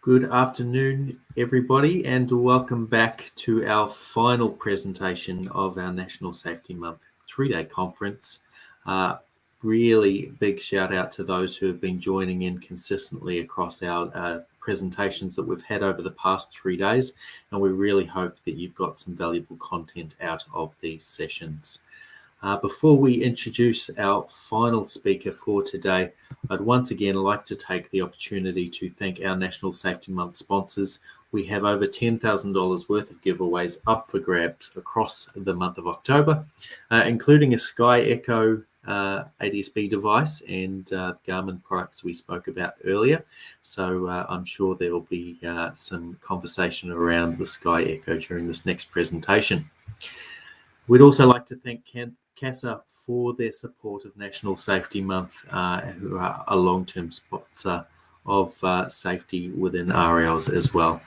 Good afternoon, everybody, and welcome back to our final presentation of our National Safety Month 3-day conference. Really big shout out to those who have been joining in consistently across our presentations that we've had over the past 3 days, and we really hope that you've got some valuable content out of these sessions. Before we introduce our final speaker for today, I'd once again like to take the opportunity to thank our National Safety Month sponsors. We have over $10,000 worth of giveaways up for grabs across the month of October, including a Sky Echo ADSB device and Garmin products we spoke about earlier. So I'm sure there will be some conversation around the Sky Echo during this next presentation. We'd also like to thank CASA for their support of National Safety Month, who are a long-term sponsor of safety within RALs as well.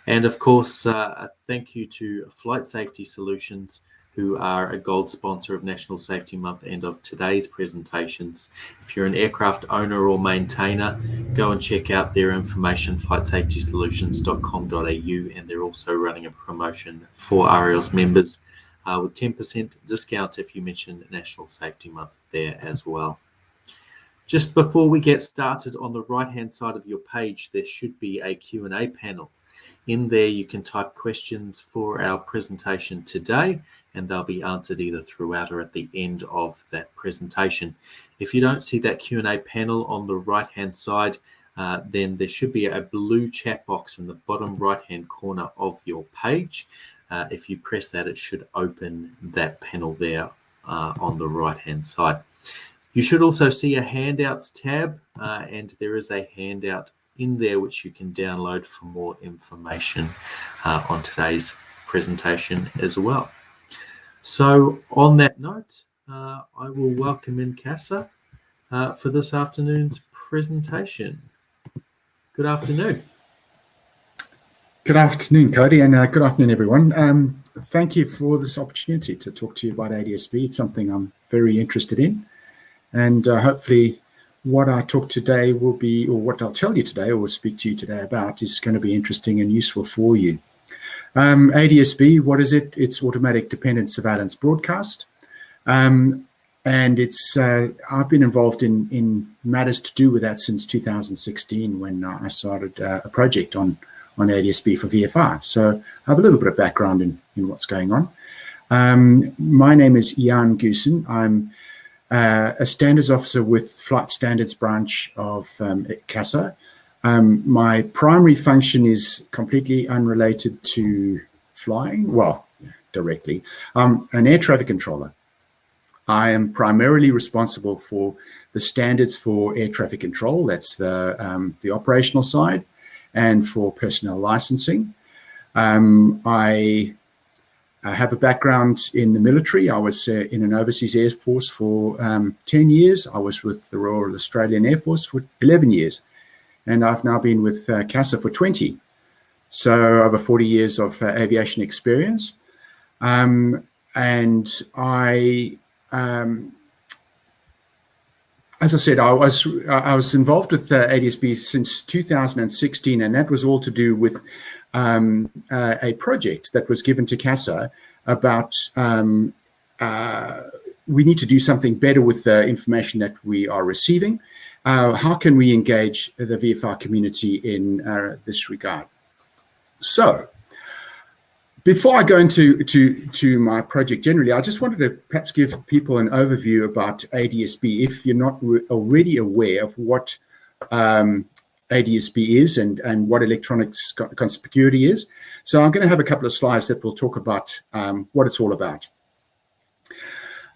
And of course, a thank you to Flight Safety Solutions, who are a gold sponsor of National Safety Month and of today's presentations. If you're an aircraft owner or maintainer, go and check out their information, flightsafetysolutions.com.au, and they're also running a promotion for RALs members with 10% discount if you mention National Safety Month there as well. Just before we get started, on the right-hand side of your page, there should be a Q&A panel. In there, you can type questions for our presentation today, and they'll be answered either throughout or at the end of that presentation. If you don't see that Q&A panel on the right-hand side, then there should be a blue chat box in the bottom right-hand corner of your page. If you press that, it should open that panel there on the right-hand side. You should also see a handouts tab, and there is a handout in there which you can download for more information on today's presentation as well. So on that note, I will welcome in CASA for this afternoon's presentation. Good afternoon. Good afternoon, Cody, and good afternoon, everyone. Thank you for this opportunity to talk to you about ADSB. It's something I'm very interested in, and hopefully what I talk today will be, or what I'll tell you today or speak to you today about, is going to be interesting and useful for you. ADSB, what is it? It's Automatic Dependent Surveillance Broadcast, and it's I've been involved in matters to do with that since 2016 when I started a project on ADSB for VFR. So I have a little bit of background in what's going on. My name is Jan Goosen. I'm a standards officer with Flight Standards branch of CASA. My primary function is completely unrelated to flying, well, directly. I'm an air traffic controller. I am primarily responsible for the standards for air traffic control. That's the operational side, and for personnel licensing. I have a background in the military. I was in an overseas air force for 10 years. I was with the Royal Australian Air Force for 11 years. And I've now been with CASA for 20. So over 40 years of aviation experience. And I, as I said, I was involved with ADSB since 2016, and that was all to do with a project that was given to CASA about we need to do something better with the information that we are receiving. How can we engage the VFR community in this regard? So, before I go into my project generally, I just wanted to perhaps give people an overview about ADSB if you're not already aware of what ADSB is and what electronic conspicuity is. So I'm going to have a couple of slides that will talk about what it's all about.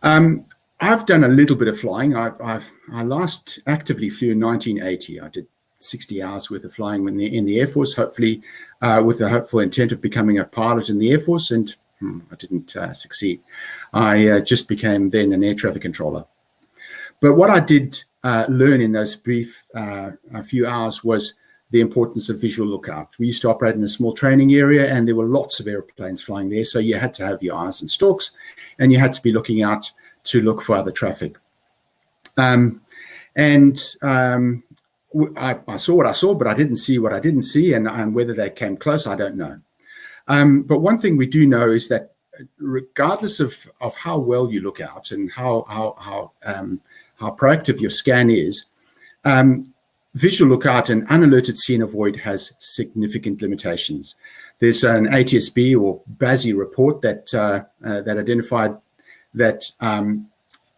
I've done a little bit of flying. I last actively flew in 1980. I did 60 hours worth of flying in the Air Force, hopefully with the hopeful intent of becoming a pilot in the Air Force, and I didn't succeed. I just became then an air traffic controller. But what I did learn in those brief a few hours was the importance of visual lookout. We used to operate in a small training area, and there were lots of airplanes flying there, so you had to have your eyes and stalks, and you had to be looking out to look for other traffic. I saw what I saw, but I didn't see what I didn't see, and whether they came close, I don't know. But one thing we do know is that regardless of how well you look out and how proactive your scan is, visual lookout and unalerted see and avoid has significant limitations. There's an ADSB or BASI report that identified that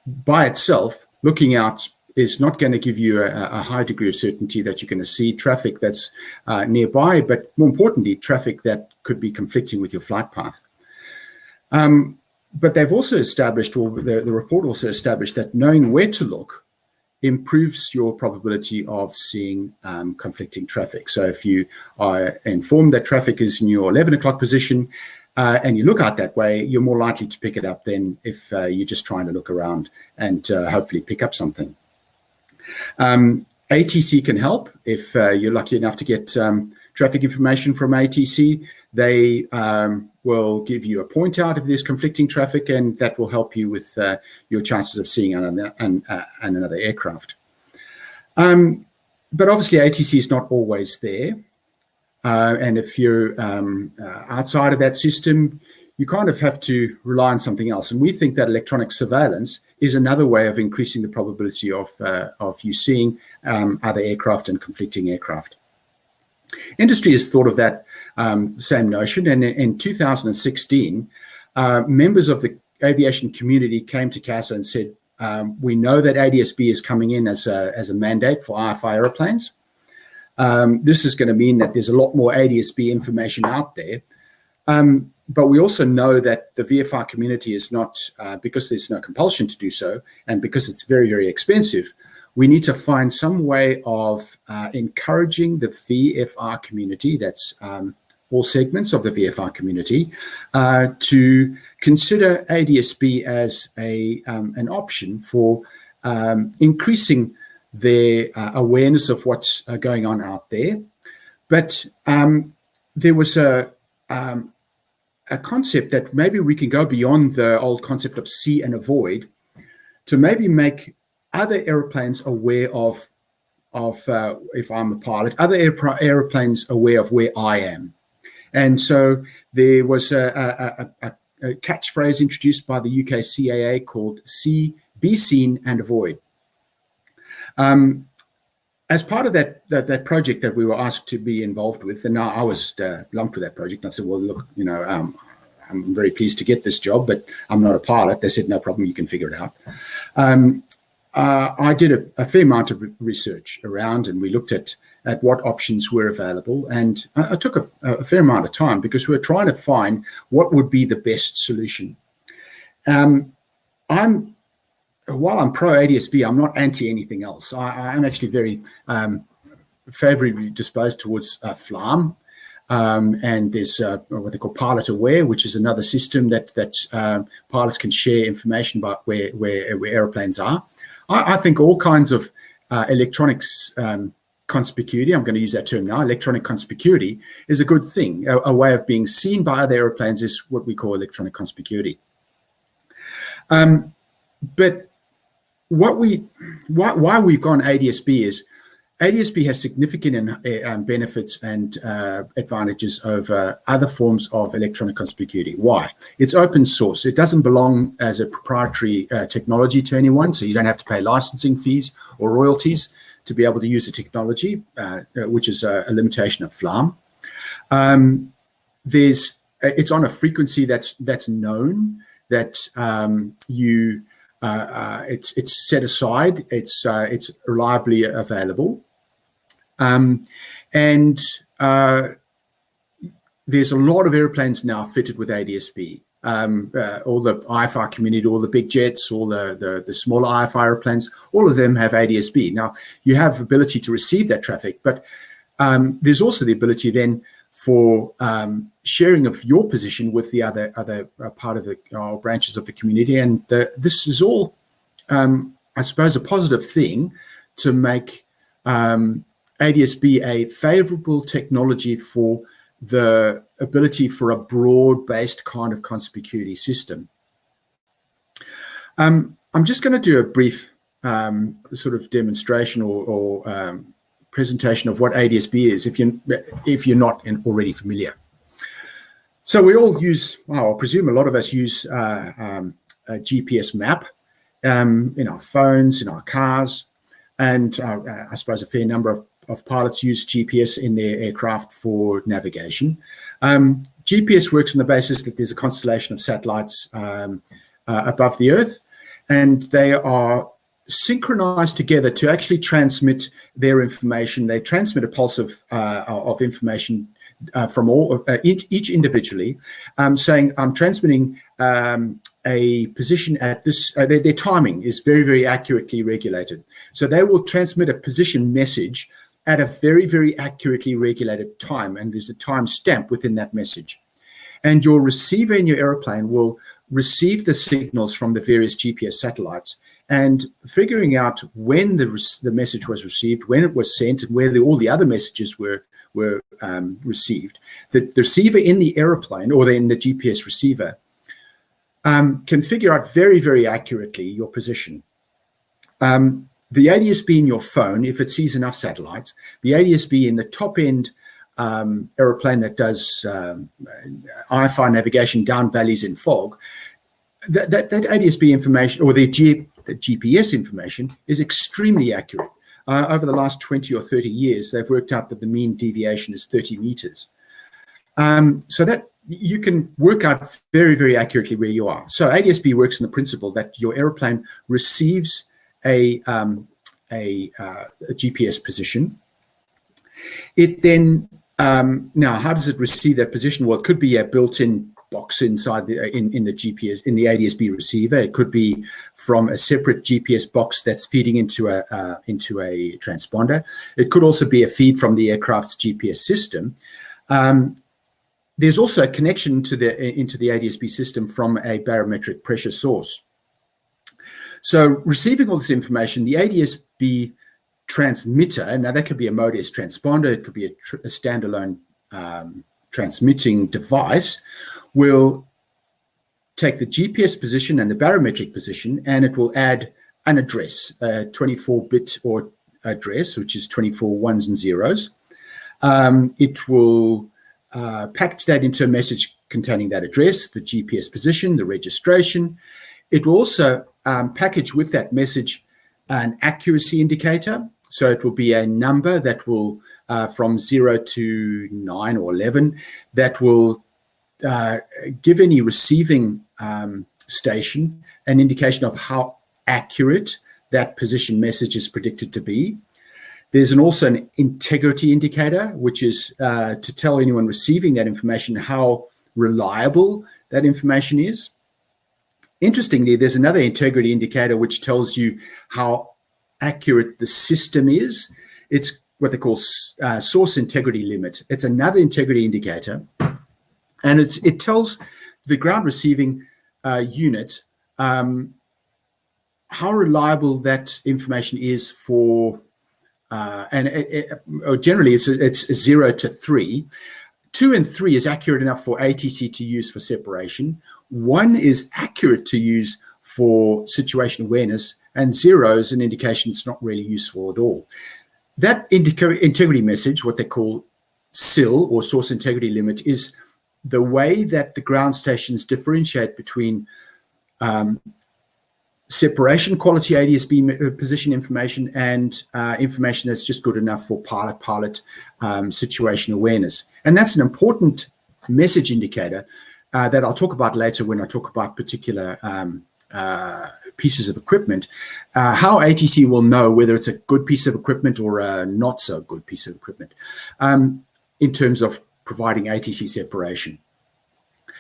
by itself, looking out is not going to give you a high degree of certainty that you're going to see traffic that's nearby, but more importantly, traffic that could be conflicting with your flight path. But they've also established, or the report also established, that knowing where to look improves your probability of seeing conflicting traffic. So if you are informed that traffic is in your 11 o'clock position and you look out that way, you're more likely to pick it up than if you're just trying to look around and hopefully pick up something. ATC can help. If you're lucky enough to get traffic information from ATC, they will give you a point out if there's conflicting traffic, and that will help you with your chances of seeing another aircraft. But obviously ATC is not always there. And if you're outside of that system, you kind of have to rely on something else. And we think that electronic surveillance is another way of increasing the probability of you seeing other aircraft and conflicting aircraft. Industry has thought of that same notion, and in 2016, members of the aviation community came to CASA and said, we know that ADSB is coming in as a mandate for IFI aeroplanes. This is going to mean that there's a lot more ADSB information out there. But we also know that the VFR community is not, because there's no compulsion to do so, and because it's very, very expensive, we need to find some way of encouraging the VFR community, that's all segments of the VFR community, to consider ADSB as an option for increasing their awareness of what's going on out there. But there was a concept that maybe we can go beyond the old concept of see and avoid to maybe make other airplanes aware of if I'm a pilot, other airplanes aware of where I am. And so there was a catchphrase introduced by the UK CAA called see, be seen and avoid. As part of that project that we were asked to be involved with, and I was lumped with that project, and I said, well, look, I'm very pleased to get this job, but I'm not a pilot. They said, no problem, you can figure it out. I did a fair amount of research around, and we looked at what options were available. And I took a fair amount of time because we were trying to find what would be the best solution. While I'm pro ADSB, I'm not anti anything else. I'm actually very favorably disposed towards FLARM. And there's what they call pilot aware, which is another system that pilots can share information about where airplanes are. I think all kinds of electronics conspicuity, I'm going to use that term now, electronic conspicuity is a good thing. A way of being seen by other airplanes is what we call electronic conspicuity. But why we've gone ADSB is ADSB has significant benefits and advantages over other forms of electronic conspicuity. Why? It's open source. It doesn't belong as a proprietary technology to anyone, so you don't have to pay licensing fees or royalties to be able to use the technology, which is a limitation of FLARM. It's on a frequency that's known, that it's set aside, it's reliably available. And there's a lot of airplanes now fitted with ADSB. All the IFR community, all the big jets, all the smaller IFR airplanes, all of them have ADSB. Now, you have ability to receive that traffic, but there's also the ability then for sharing of your position with the other part of the branches of the community. And this is all, I suppose, a positive thing to make ADSB a favorable technology for the ability for a broad-based kind of conspicuity system. I'm just going to do a brief sort of demonstration or presentation of what ADSB is if you're not already familiar. So we all use, well, I presume a lot of us use a GPS map in our phones, in our cars, and I suppose a fair number of pilots use GPS in their aircraft for navigation. GPS works on the basis that there's a constellation of satellites above the Earth, and they are synchronized together to actually transmit their information. They transmit a pulse of information from each individually, saying I'm transmitting a position at this. Their timing is very, very accurately regulated. So they will transmit a position message at a very, very accurately regulated time, and there's a time stamp within that message. And your receiver in your airplane will receive the signals from the various GPS satellites, and figuring out when the message was received, when it was sent, and where all the other messages were received. The receiver in the airplane, or in the GPS receiver, can figure out very, very accurately your position. The ADSB in your phone, if it sees enough satellites, the ADSB in the top-end aeroplane that does IFR navigation down valleys in fog, that ADSB information, or the GPS information, is extremely accurate. Over the last 20 or 30 years, they've worked out that the mean deviation is 30 meters. So that you can work out very, very accurately where you are. So ADSB works on the principle that your airplane receives a GPS position. It then, now how does it receive that position? Well, it could be a built-in box inside in the GPS, in the ADSB receiver. It could be from a separate GPS box that's feeding into a transponder. It could also be a feed from the aircraft's GPS system. There's also a connection into the ADSB system from a barometric pressure source. So receiving all this information, the ADSB transmitter, now that could be a Mode S transponder, it could be a standalone transmitting device, will take the GPS position and the barometric position, and it will add an address, a 24-bit or address, which is 24 ones and zeros. It will package that into a message containing that address, the GPS position, the registration. It will also package with that message an accuracy indicator. So it will be a number that will, from 0 to 9 or 11, that will give any receiving station an indication of how accurate that position message is predicted to be. There's also an integrity indicator, which is to tell anyone receiving that information how reliable that information is. Interestingly, there's another integrity indicator which tells you how accurate the system is. It's what they call source integrity limit. It's another integrity indicator, and it tells the ground receiving unit how reliable that information is for, generally it's 0 to 3. 2 and 3 is accurate enough for ATC to use for separation. 1 is accurate to use for situation awareness, and 0 is an indication it's not really useful at all. That integrity message, what they call SIL, or source integrity limit, is the way that the ground stations differentiate between separation quality ADSB position information and information that's just good enough for pilot situation awareness. And that's an important message indicator that I'll talk about later when I talk about particular pieces of equipment, how ATC will know whether it's a good piece of equipment or a not so good piece of equipment in terms of providing ATC separation.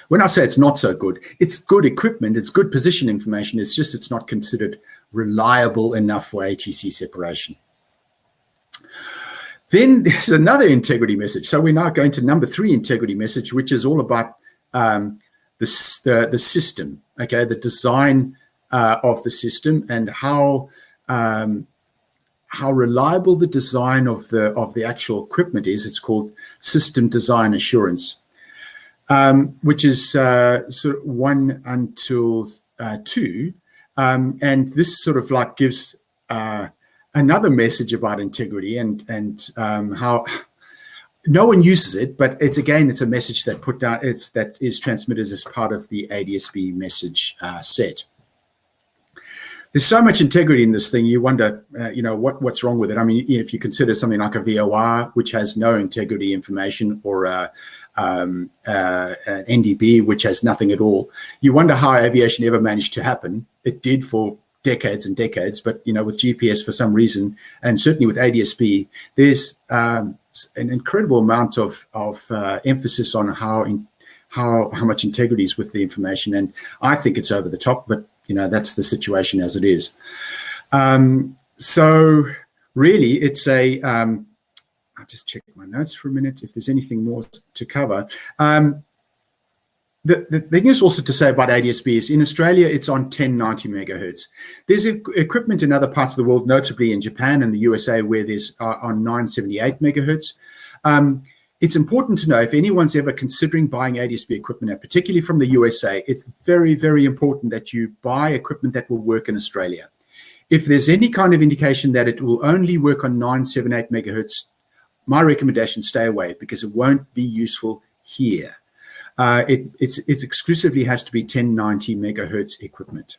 When I say it's not so good, it's good equipment, it's good position information, it's just it's not considered reliable enough for ATC separation. Then there's another integrity message. So we're now going to number 3 integrity message, which is all about the system, okay, the design of the system and how reliable the design of the actual equipment is. It's called system design assurance, which is sort of 1 until 2, and this sort of like gives a another message about integrity and how no one uses it, but it's a message that that is transmitted as part of the ADSB message set. There's so much integrity in this thing. You wonder, what's wrong with it. I mean, if you consider something like a VOR, which has no integrity information, or an NDB, which has nothing at all, you wonder how aviation ever managed to happen. It did for decades and decades, but with GPS for some reason, and certainly with ADSB, there's an incredible amount of emphasis on how much integrity is with the information, and I think it's over the top, but that's the situation as it is. So really, it's I'll just check my notes for a minute if there's anything more to cover. The thing is also to say about ADSB is in Australia, it's on 1090 megahertz. There's equipment in other parts of the world, notably in Japan and the USA, where there's on 978 megahertz. It's important to know, if anyone's ever considering buying ADSB equipment, and particularly from the USA, it's very, very important that you buy equipment that will work in Australia. If there's any kind of indication that it will only work on 978 megahertz, my recommendation, stay away, because it won't be useful here. It exclusively has to be 1090 megahertz equipment.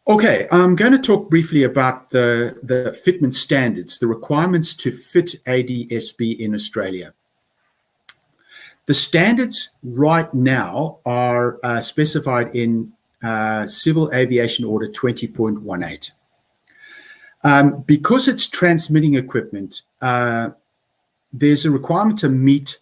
Okay, I'm going to talk briefly about the fitment standards, the requirements to fit ADSB in Australia. The standards right now are specified in Civil Aviation Order 20.18. Because it's transmitting equipment, there's a requirement to meet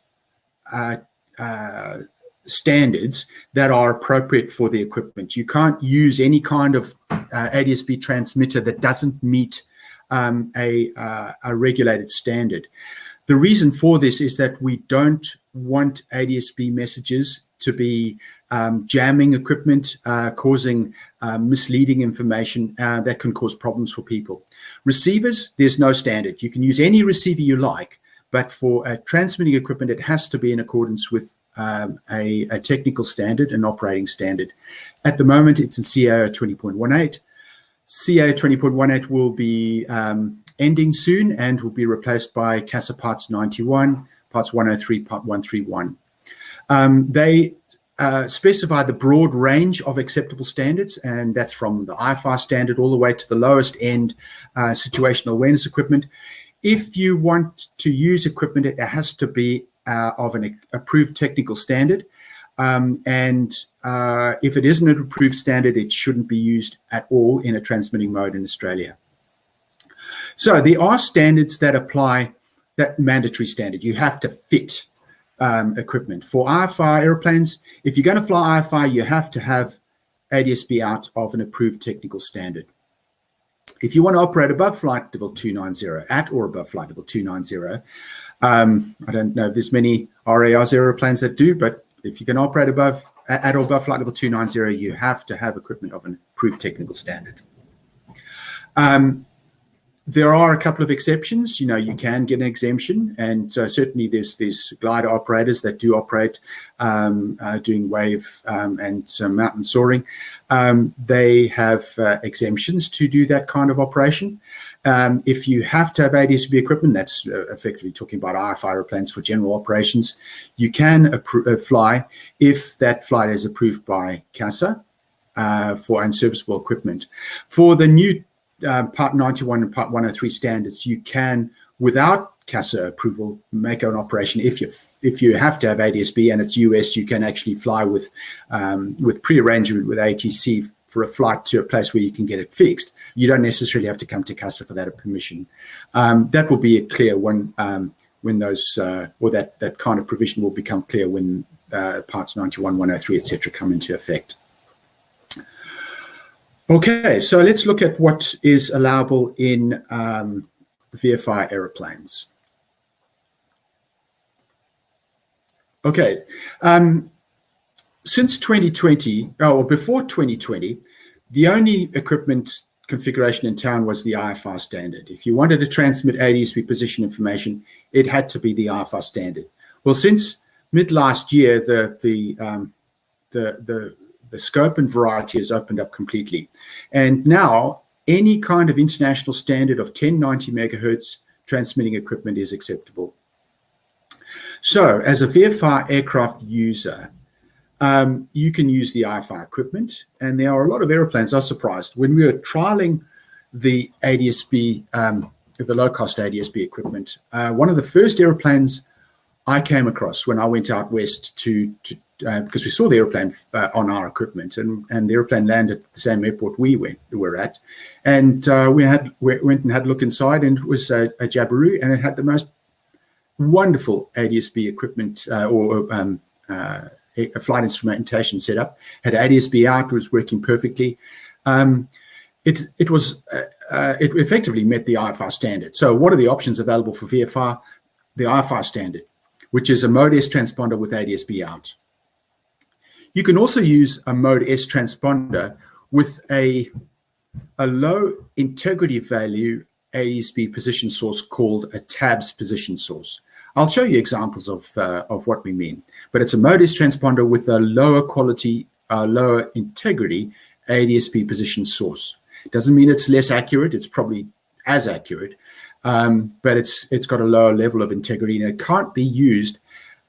standards that are appropriate for the equipment. You can't use any kind of ADSB transmitter that doesn't meet a regulated standard. The reason for this is that we don't want ADSB messages to be jamming equipment, causing misleading information that can cause problems for people. Receivers, there's no standard. You can use any receiver you like, but for transmitting equipment, it has to be in accordance with a technical standard, an operating standard. At the moment, it's in CAO 20.18. CAO 20.18 will be ending soon and will be replaced by CASA Parts 91, Parts 103, Part 131. They specify the broad range of acceptable standards, and that's from the IFR standard all the way to the lowest end situational awareness equipment. If you want to use equipment, it has to be of an approved technical standard. And if it isn't an approved standard, it shouldn't be used at all in a transmitting mode in Australia. So there are standards that apply, that mandatory standard. You have to fit equipment. For IFR airplanes, if you're going to fly IFR, you have to have ADSB out of an approved technical standard. If you want to operate above flight level 290, at or above flight level 290, I don't know if there's many RARs airplanes that do, but if you can operate at or above flight level 290, you have to have equipment of an approved technical standard. There are a couple of exceptions. You can get an exemption, and certainly there's glider operators that do operate doing wave and mountain soaring. They have exemptions to do that kind of operation. If you have to have ADSB equipment, that's effectively talking about IFR airplanes for general operations, you can fly if that flight is approved by CASA for unserviceable equipment. For the new Part 91 and Part 103 standards, you can, without CASA approval, make an operation. If you have to have ADSB and it's US, you can actually fly with pre-arrangement with ATC for a flight to a place where you can get it fixed. You don't necessarily have to come to CASA for that permission. That will be clear when those or that kind of provision will become clear when Parts 91, 103, etc. come into effect. Okay, so let's look at what is allowable in VFR aeroplanes. Okay, since 2020, or before 2020, the only equipment configuration in town was the IFR standard. If you wanted to transmit ADSB position information, it had to be the IFR standard. Well, since mid last year, the scope and variety has opened up completely. And now any kind of international standard of 1090 megahertz transmitting equipment is acceptable. So as a VFR aircraft user, you can use the IFR equipment, and there are a lot of airplanes. I was surprised when we were trialing the ADSB, the low-cost ADSB equipment. One of the first airplanes I came across when I went out west because we saw the airplane on our equipment, and the airplane landed at the same airport we were at, and we went and had a look inside, and it was a Jabiru, and it had the most wonderful ADSB equipment a flight instrumentation setup. Had ADSB out, was working perfectly. It effectively met the IFR standard. So what are the options available for VFR? The IFR standard, which is a Mode S transponder with ADSB out. You can also use a Mode S transponder with a low integrity value ADSB position source called a TABS position source. I'll show you examples of what we mean, but it's a Mode S transponder with a lower quality, lower integrity ADSB position source. It doesn't mean it's less accurate. It's probably as accurate, but it's got a lower level of integrity, and it can't be used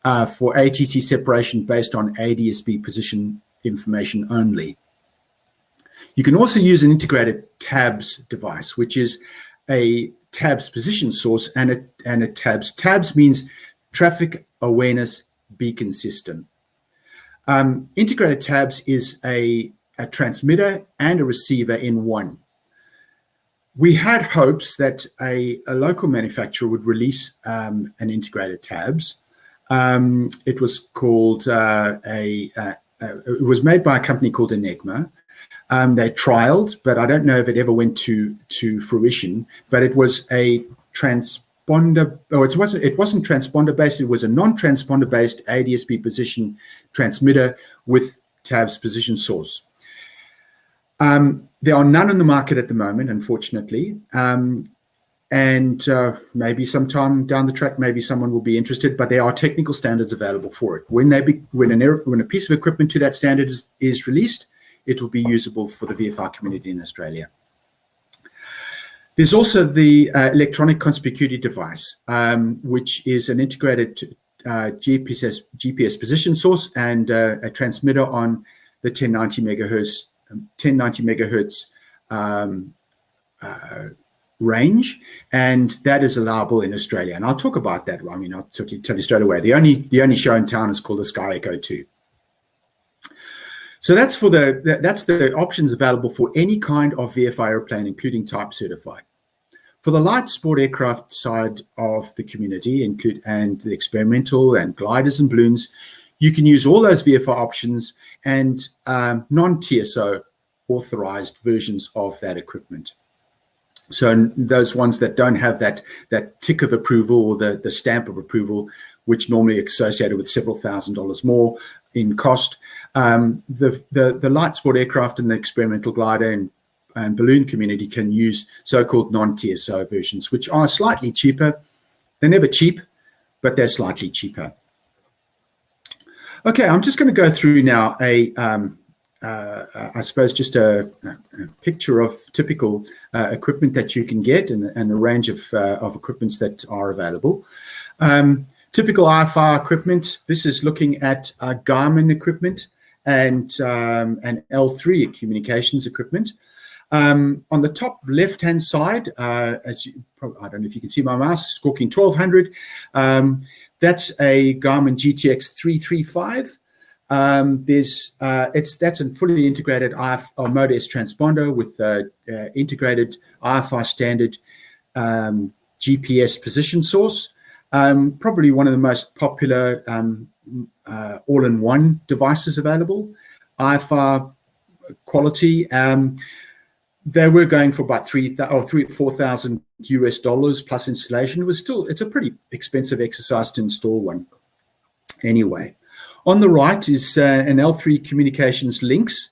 for ATC separation based on ADSB position information only. You can also use an integrated TABS device, which is a TABS position source and a TABS. TABS means Traffic Awareness Beacon System. Integrated TABS is a transmitter and a receiver in one. We had hopes that a local manufacturer would release an integrated TABS. It was called it was made by a company called Enigma. They trialed, but I don't know if it ever went to fruition. But it was a transponder. Oh, it wasn't transponder based. It was a non-transponder based ADSB position transmitter with TABS position source. There are none on the market at the moment, unfortunately. And maybe sometime down the track, maybe someone will be interested. But there are technical standards available for it. When a piece of equipment to that standard is released, it will be usable for the VFR community in Australia. There's also the electronic conspicuity device, which is an integrated GPS position source and a transmitter on the 1090 megahertz range, and that is allowable in Australia. And I'll talk about that. I mean, I'll tell you straight away. The only show in town is called the Sky Echo 2. So that's the options available for any kind of VFR airplane, including type certified. For the light sport aircraft side of the community, and the experimental and gliders and balloons, you can use all those VFR options and non-TSO authorized versions of that equipment. So those ones that don't have that tick of approval or the stamp of approval, which normally associated with several $1,000s more in cost. The light sport aircraft and the experimental glider and balloon community can use so-called non-TSO versions, which are slightly cheaper. They're never cheap, but they're slightly cheaper. Okay, I'm just going to go through now I suppose just a picture of typical equipment that you can get and a range of equipments that are available. Typical IFR equipment. This is looking at Garmin equipment and L3 communications equipment. On the top left-hand side, I don't know if you can see my mouse, squawking 1200. That's a Garmin GTX 335. That's a fully integrated Mode S transponder with integrated IFR standard GPS position source. Probably one of the most popular all-in-one devices available. IFR quality. They were going for about $4,000 US plus installation. It's a pretty expensive exercise to install one. Anyway, on the right is an L3 Communications Lynx,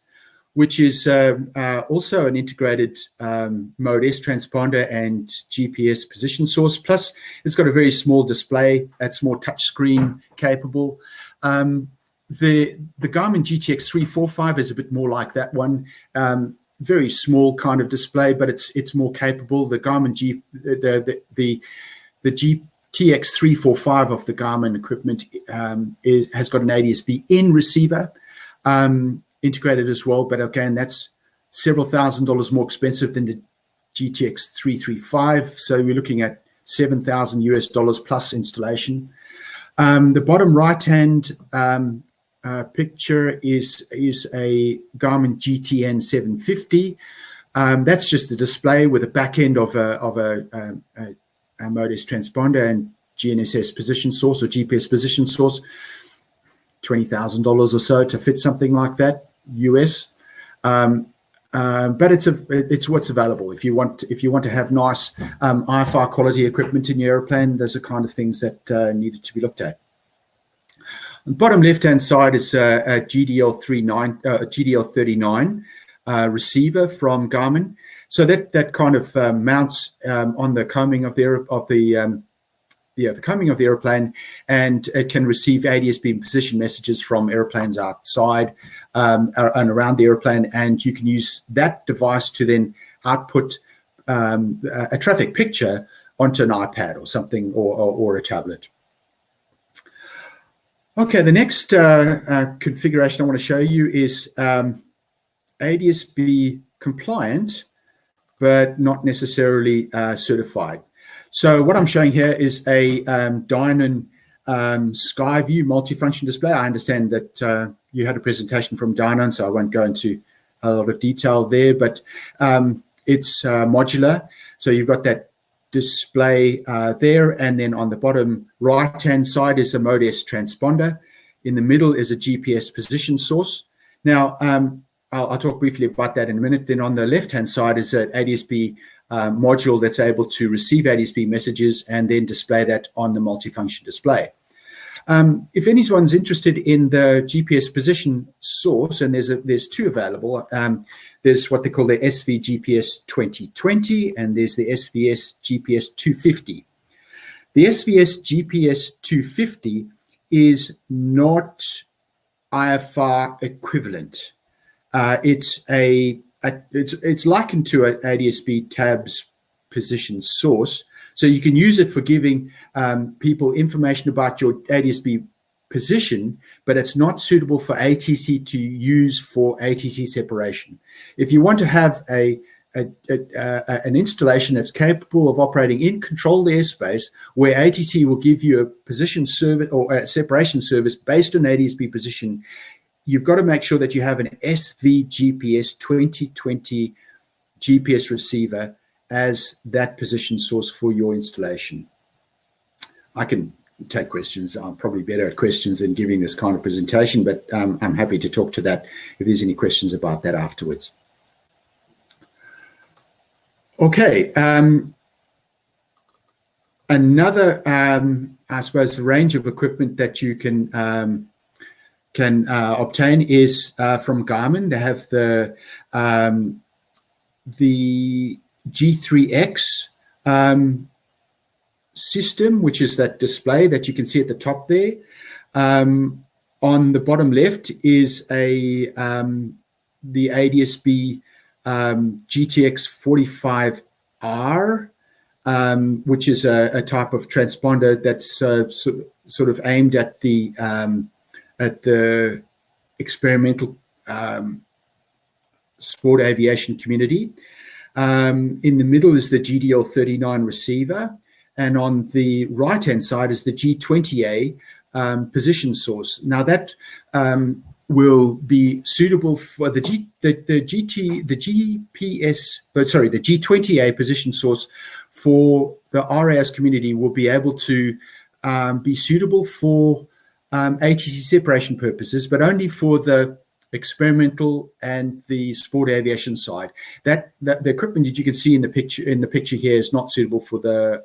which is also an integrated Mode S transponder and GPS position source. Plus, it's got a very small display. It's more touchscreen capable. The Garmin GTX 345 is a bit more like that one. very small kind of display, but it's more capable. The Garmin the GTX 345 of the Garmin equipment has got an ADSB in receiver integrated as well, but again, that's several $1,000s more expensive than the GTX 335. So we're looking at $7,000 plus installation. The bottom right-hand picture is a Garmin GTN 750. That's just the display with a back end of a MODIS transponder and GNSS position source or GPS position source. $20,000 or so to fit something like that, US. But it's what's available. If you want to have nice IFR quality equipment in your airplane, those are kind of things that needed to be looked at. On the bottom left-hand side is a GDL39 receiver from Garmin. So that kind of mounts on the coaming of the coaming of the airplane, and it can receive ADSB position messages from airplanes outside and around the airplane, and you can use that device to then output a traffic picture onto an iPad or something, or a tablet. Okay, the next configuration I want to show you is ADSB compliant, but not necessarily certified. So what I'm showing here is a Dynon Skyview multifunction display. I understand that you had a presentation from Dynon, so I won't go into a lot of detail there, but it's modular. So you've got that display there, and then on the bottom right-hand side is a MODIS transponder. In the middle is a GPS position source. Now, I'll talk briefly about that in a minute. Then on the left-hand side is an ADSB module that's able to receive ADSB messages and then display that on the multifunction display. If anyone's interested in the GPS position source, and there's two available. There's what they call the SV GPS 2020, and there's the SVS GPS 250. The SVS GPS 250 is not IFR equivalent. It's likened to an ADSB tabs position source. So you can use it for giving people information about your ADSB position, but it's not suitable for ATC to use for ATC separation. If you want to have an installation that's capable of operating in controlled airspace, where ATC will give you a position service or a separation service based on ADSB position, you've got to make sure that you have an SV GPS 2020 GPS receiver as that position source for your installation. I can take questions. I'm probably better at questions than giving this kind of presentation, but I'm happy to talk to that if there's any questions about that afterwards. Okay. Another, I suppose, range of equipment that you can obtain is from Garmin. They have the G3X system, which is that display that you can see at the top there. On the bottom left is the ADSB GTX 45R, which is a type of transponder that's sort of aimed at the experimental sport aviation community. In the middle is the GDL39 receiver, and on the right-hand side is the G20A position source. Now that will be suitable for the G20A position source for the RAS community will be able to be suitable for ATC separation purposes, but only for the experimental and the sport aviation side. The equipment that you can see in the picture here is not suitable for the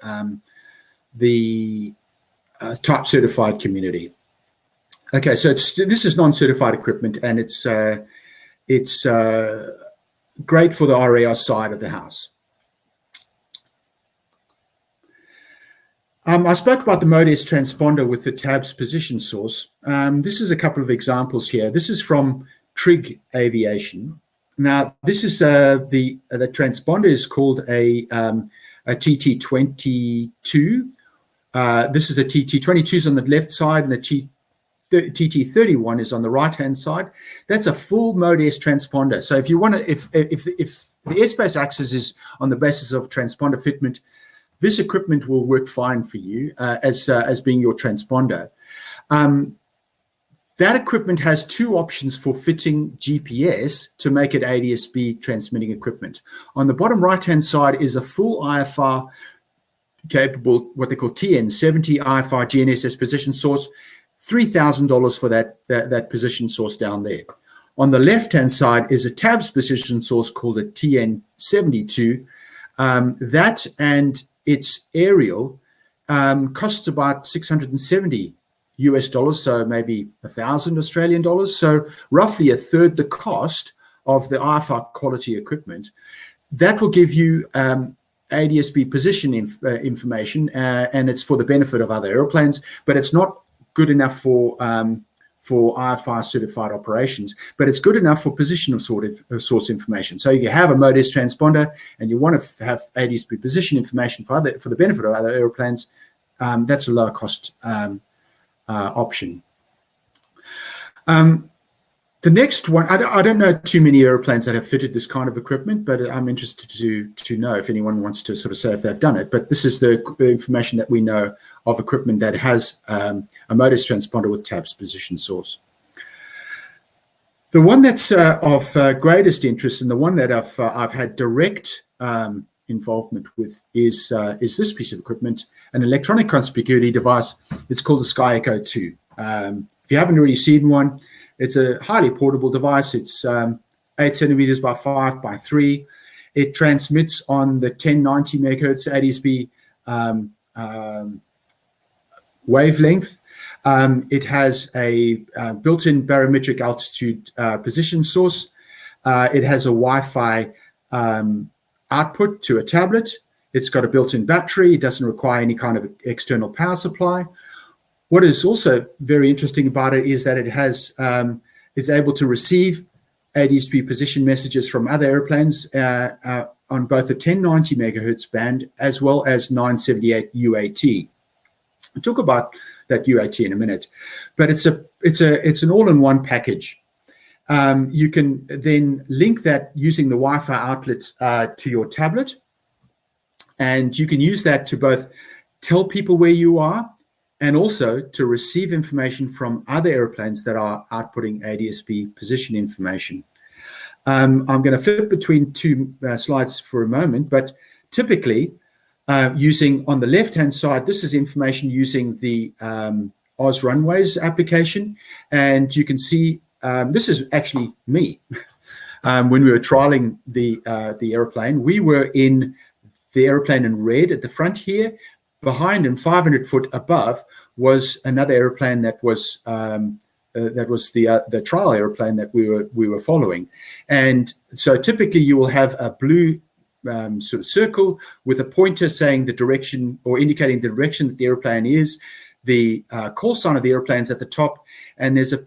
type certified community. Okay, so this is non-certified equipment, and it's great for the RAS side of the house. I spoke about the MODIS transponder with the tabs position source. This is a couple of examples here. This is from Trig Aviation. Now, this is the transponder is called a TT22. This is the TT22 is on the left side, and the TT31 is on the right-hand side. That's a full Mode S transponder. So if you want to, if the airspace access is on the basis of transponder fitment, this equipment will work fine for you as being your transponder. That equipment has two options for fitting GPS to make it ADSB transmitting equipment. On the bottom right-hand side is a full IFR capable, what they call TN70 IFR GNSS position source, $3,000 for that position source down there. On the left-hand side is a TABS position source called a TN72. That and its aerial costs about $670 US, so maybe 1,000 Australian dollars. So roughly a third the cost of the IFR quality equipment. That will give you ADSB position information, and it's for the benefit of other airplanes, but it's not good enough for IFR certified operations, but it's good enough for position of source information. So if you have a Mode S transponder and you want to have ADSB position information for the benefit of other airplanes, that's a lower cost option. The next one, I don't know too many airplanes that have fitted this kind of equipment, but I'm interested to know if anyone wants to sort of say if they've done it. But this is the information that we know of equipment that has a Mode S transponder with TABS position source. The one that's of greatest interest, and the one that I've had direct involvement with, is this piece of equipment, an electronic conspicuity device. It's called the Sky Echo 2. If you haven't already seen one, it's a highly portable device. It's 8 centimeters by 5 by 3. It transmits on the 1090 megahertz ADSB wavelength. It has a built-in barometric altitude position source. It has a Wi-Fi output to a tablet. It's got a built-in battery. It doesn't require any kind of external power supply. What is also very interesting about it is that it has it's able to receive ADSB position messages from other airplanes on both the 1090 megahertz band as well as 978 UAT. We'll talk about that UAT in a minute, but it's an all-in-one package. You can then link that using the Wi-Fi outlet to your tablet, and you can use that to both tell people where you are and also to receive information from other airplanes that are outputting ADSB position information. I'm going to flip between two slides for a moment, but typically using on the left-hand side, this is information using the Oz Runways application, and you can see this is actually me. When we were trialing the airplane, we were in the airplane in red at the front here. Behind and 500 foot above was another airplane that was the trial airplane that we were following. And so typically you will have a blue sort of circle with a pointer saying the direction or indicating the direction that the airplane is. The call sign of the airplane's at the top, and there's a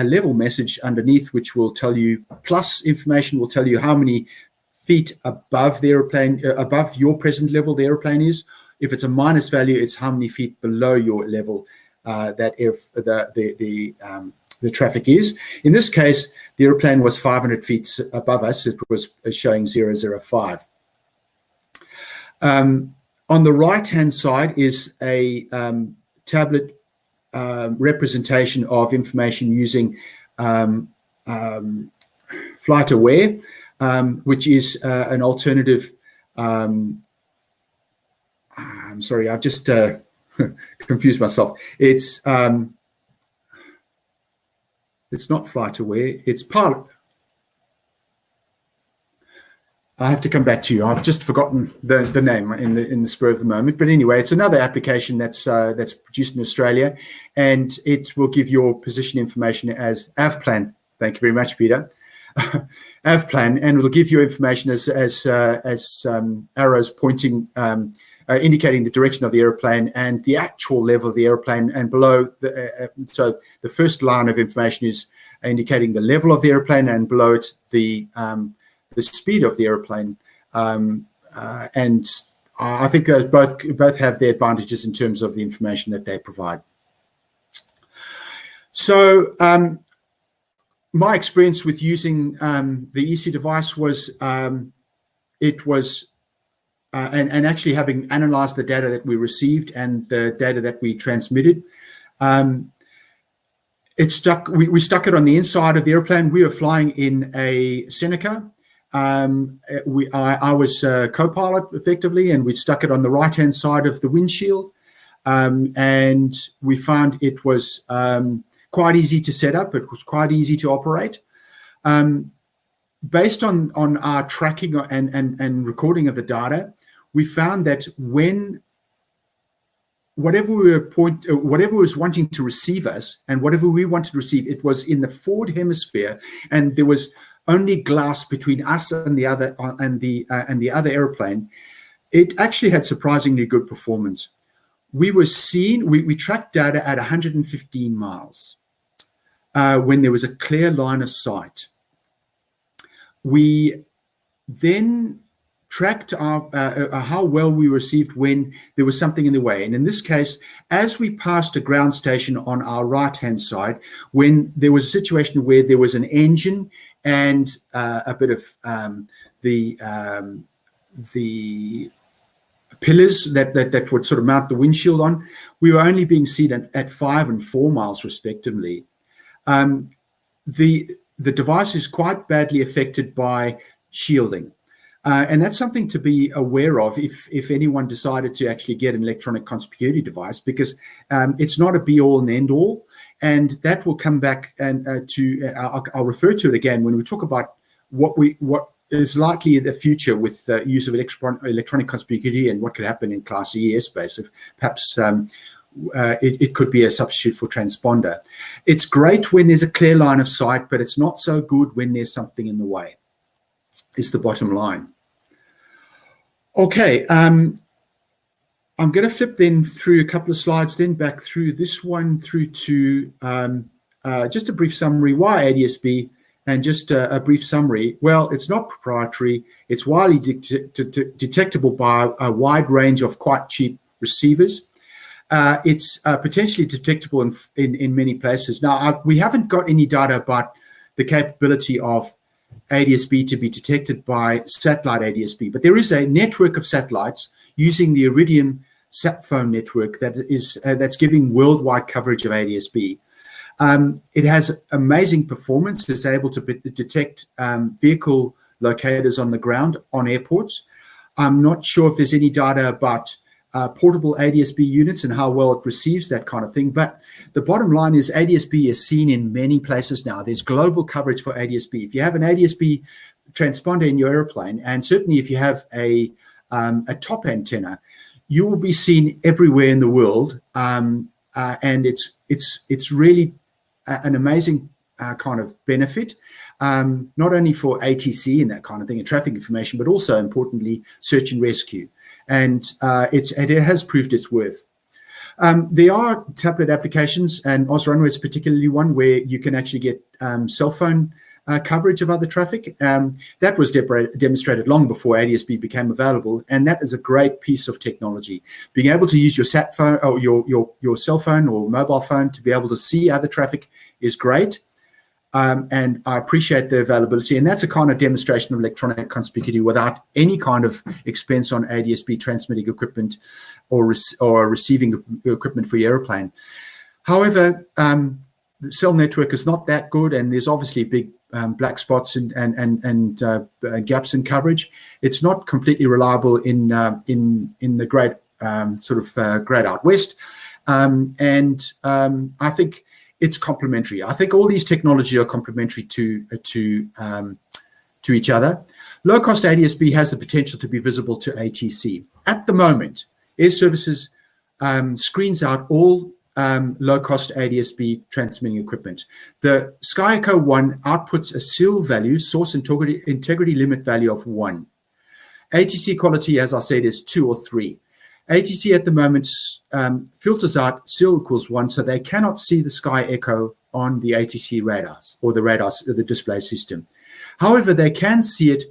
level message underneath which will tell you, plus information will tell you how many feet above the airplane, above your present level the airplane is. If it's a minus value, it's how many feet below your level that the traffic is. In this case, the airplane was 500 feet above us. It was showing 005. On the right-hand side is a tablet representation of information using Flight Aware, which is an alternative. I'm sorry, I've just confused myself. It's not Flight Aware. It's Pilot. I have to come back to you. I've just forgotten the name in the spur of the moment. But anyway, it's another application that's produced in Australia, and it will give your position information as AVPLAN. Thank you very much, Peter. AVPLAN, and it'll give you information as arrows pointing. Indicating the direction of the airplane and the actual level of the airplane, and below so the first line of information is indicating the level of the airplane, and below it the speed of the airplane. And I think those both have their advantages in terms of the information that they provide. So my experience with using the EC device was and actually having analyzed the data that we received and the data that we transmitted, we stuck it on the inside of the airplane. We were flying in a Seneca. I was co-pilot effectively, and we stuck it on the right-hand side of the windshield. And we found it was quite easy to set up. It was quite easy to operate. Based on our tracking and recording of the data, we found that when whatever was wanting to receive us and whatever we wanted to receive, it was in the forward hemisphere, and there was only glass between us and the other airplane. It actually had surprisingly good performance. We tracked data at 115 miles when there was a clear line of sight. We then tracked how well we received when there was something in the way. And in this case, as we passed a ground station on our right-hand side, when there was a situation where there was an engine and a bit of the pillars that would sort of mount the windshield on, we were only being seen at 5 and 4 miles respectively. The device is quite badly affected by shielding. And that's something to be aware of if anyone decided to actually get an electronic conspicuity device, because it's not a be-all and end-all. And that will come back and I'll refer to it again when we talk about what is likely the future with the use of electronic conspicuity and what could happen in Class E airspace if perhaps it could be a substitute for transponder. It's great when there's a clear line of sight, but it's not so good when there's something in the way, is the bottom line. Okay, I'm going to flip then through a couple of slides, then back through this one through to just a brief summary. Why ADSB? And just a brief summary. Well, it's not proprietary. It's widely detectable by a wide range of quite cheap receivers. It's potentially detectable in many places. Now, we haven't got any data about the capability of ADSB to be detected by satellite ADSB, but there is a network of satellites using the Iridium sat phone network that's giving worldwide coverage of ADSB. It has amazing performance. It's able to detect vehicle locators on the ground on airports. I'm not sure if there's any data about portable ADSB units and how well it receives that kind of thing. But the bottom line is ADSB is seen in many places now. There's global coverage for ADSB. If you have an ADSB transponder in your airplane, and certainly if you have a top antenna, you will be seen everywhere in the world. And it's really an amazing kind of benefit, not only for ATC and that kind of thing, and traffic information, but also importantly, search and rescue. And it has proved its worth. There are tablet applications, and OzRunway is particularly one where you can actually get cell phone coverage of other traffic. That was demonstrated long before ADSB became available, and that is a great piece of technology. Being able to use your sat phone or your cell phone or mobile phone to be able to see other traffic is great. And I appreciate the availability, and that's a kind of demonstration of electronic conspicuity without any kind of expense on ADSB transmitting equipment or receiving equipment for your airplane. However, the cell network is not that good, and there's obviously big black spots and gaps in coverage. It's not completely reliable in the great great out west, and I think it's complementary. I think all these technologies are complementary to each other. Low-cost ADSB has the potential to be visible to ATC. At the moment, Air Services screens out all low-cost ADSB transmitting equipment. The Sky Echo 1 outputs a SIL value, source integrity limit value of 1. ATC quality, as I said, is 2 or 3. ATC at the moment filters out SIL equals 1, so they cannot see the Sky Echo on the ATC radars or the display system. However, they can see it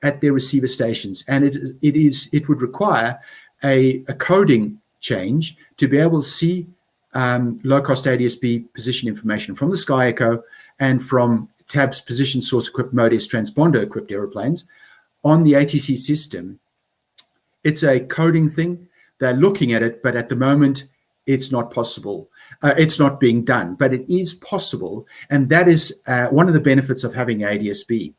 at their receiver stations, and it would require a coding change to be able to see low-cost ADSB position information from the Sky Echo and from TAB's position source equipped Mode S transponder equipped aeroplanes on the ATC system. It's a coding thing. They're looking at it, but at the moment, it's not possible. It's not being done, but it is possible, and that is one of the benefits of having ADSB.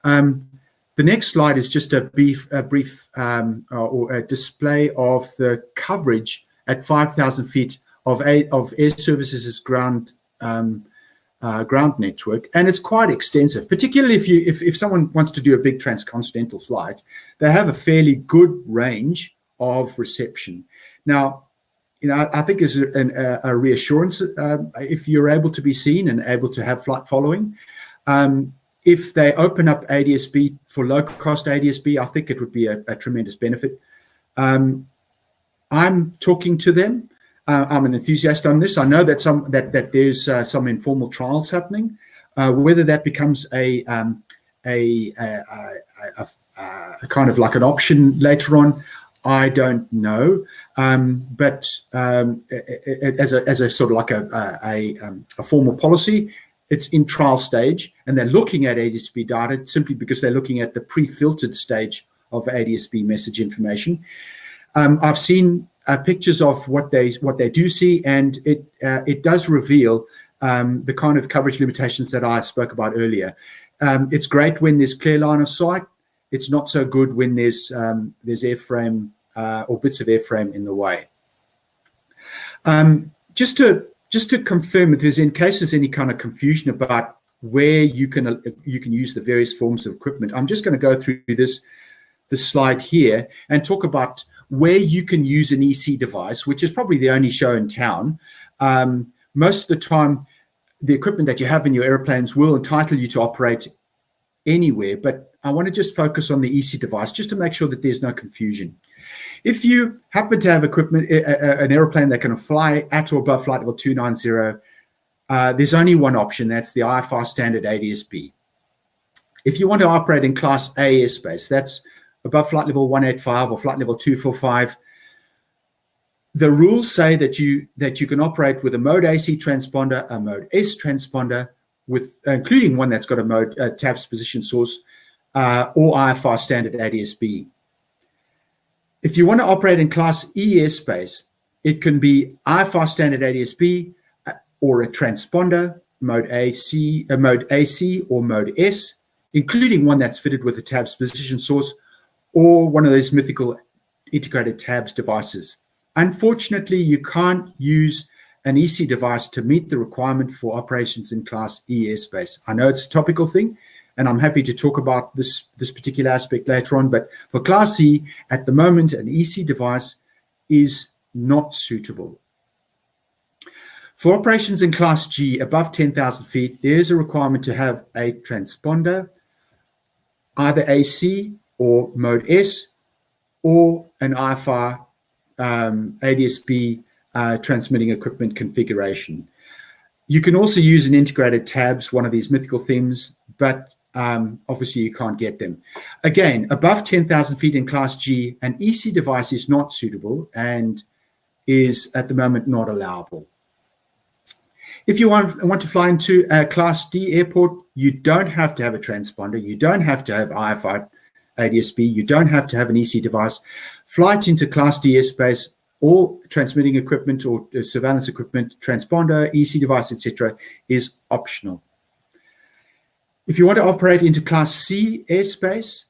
The next slide is just a brief or a display of the coverage at 5,000 feet of Air Services' ground network, and it's quite extensive. Particularly if someone wants to do a big transcontinental flight, they have a fairly good range of reception. Now, I think is a reassurance if you're able to be seen and able to have flight following. If they open up ADSB for low-cost ADSB, I think it would be a tremendous benefit. I'm talking to them. I'm an enthusiast on this. I know that there's some informal trials happening. Whether that becomes a kind of like an option later on, I don't know. But as a sort of like a formal policy, it's in trial stage, and they're looking at ADSB data simply because they're looking at the pre-filtered stage of ADSB message information. I've seen pictures of what they do see, and it does reveal the kind of coverage limitations that I spoke about earlier. It's great when there's clear line of sight. It's not so good when there's airframe or bits of airframe in the way. Just to confirm, if there's in case there's any kind of confusion about where you can use the various forms of equipment, I'm just going to go through this slide here and talk about where you can use an EC device, which is probably the only show in town. Most of the time, the equipment that you have in your airplanes will entitle you to operate anywhere, but I want to just focus on the EC device just to make sure that there's no confusion. If you happen to have equipment, an airplane that can fly at or above flight level 290, there's only one option. That's the IFR standard ADSB. If you want to operate in Class A airspace, that's above flight level 185 or flight level 245, the rules say that you can operate with a Mode AC transponder, a Mode S transponder, with including one that's got a Mode TABS position source, or IFR standard ADSB. If you want to operate in Class E airspace, it can be IFR standard ADSB or a transponder, Mode AC or Mode S, including one that's fitted with a TABS position source, or one of those mythical integrated TABS devices. Unfortunately, you can't use an EC device to meet the requirement for operations in Class E airspace. I know it's a topical thing, and I'm happy to talk about this particular aspect later on, but for Class E, at the moment, an EC device is not suitable. For operations in Class G, above 10,000 feet, there's a requirement to have a transponder, either AC or Mode S, or an IFR ADSB transmitting equipment configuration. You can also use an integrated TABS, one of these mythical themes, but obviously you can't get them. Again, above 10,000 feet in Class G, an EC device is not suitable and is at the moment not allowable. If you want to fly into a Class D airport, you don't have to have a transponder, you don't have to have IFR ADSB, you don't have to have an EC device. Flight into Class D airspace, all transmitting equipment or surveillance equipment, transponder, EC device, etc., is optional. If you want to operate into Class C airspace,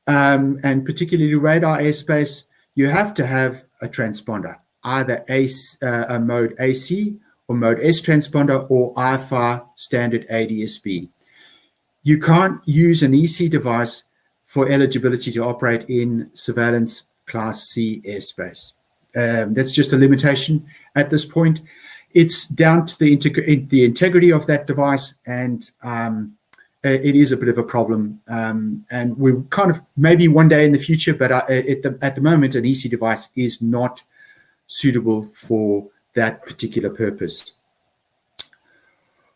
and particularly radar airspace, you have to have a transponder, either a Mode AC or Mode S transponder or IFR standard ADSB. You can't use an EC device for eligibility to operate in surveillance Class C airspace. That's just a limitation at this point. It's down to the integrity of that device, and it is a bit of a problem. And we kind of maybe one day in the future, but at the moment, an EC device is not suitable for that particular purpose.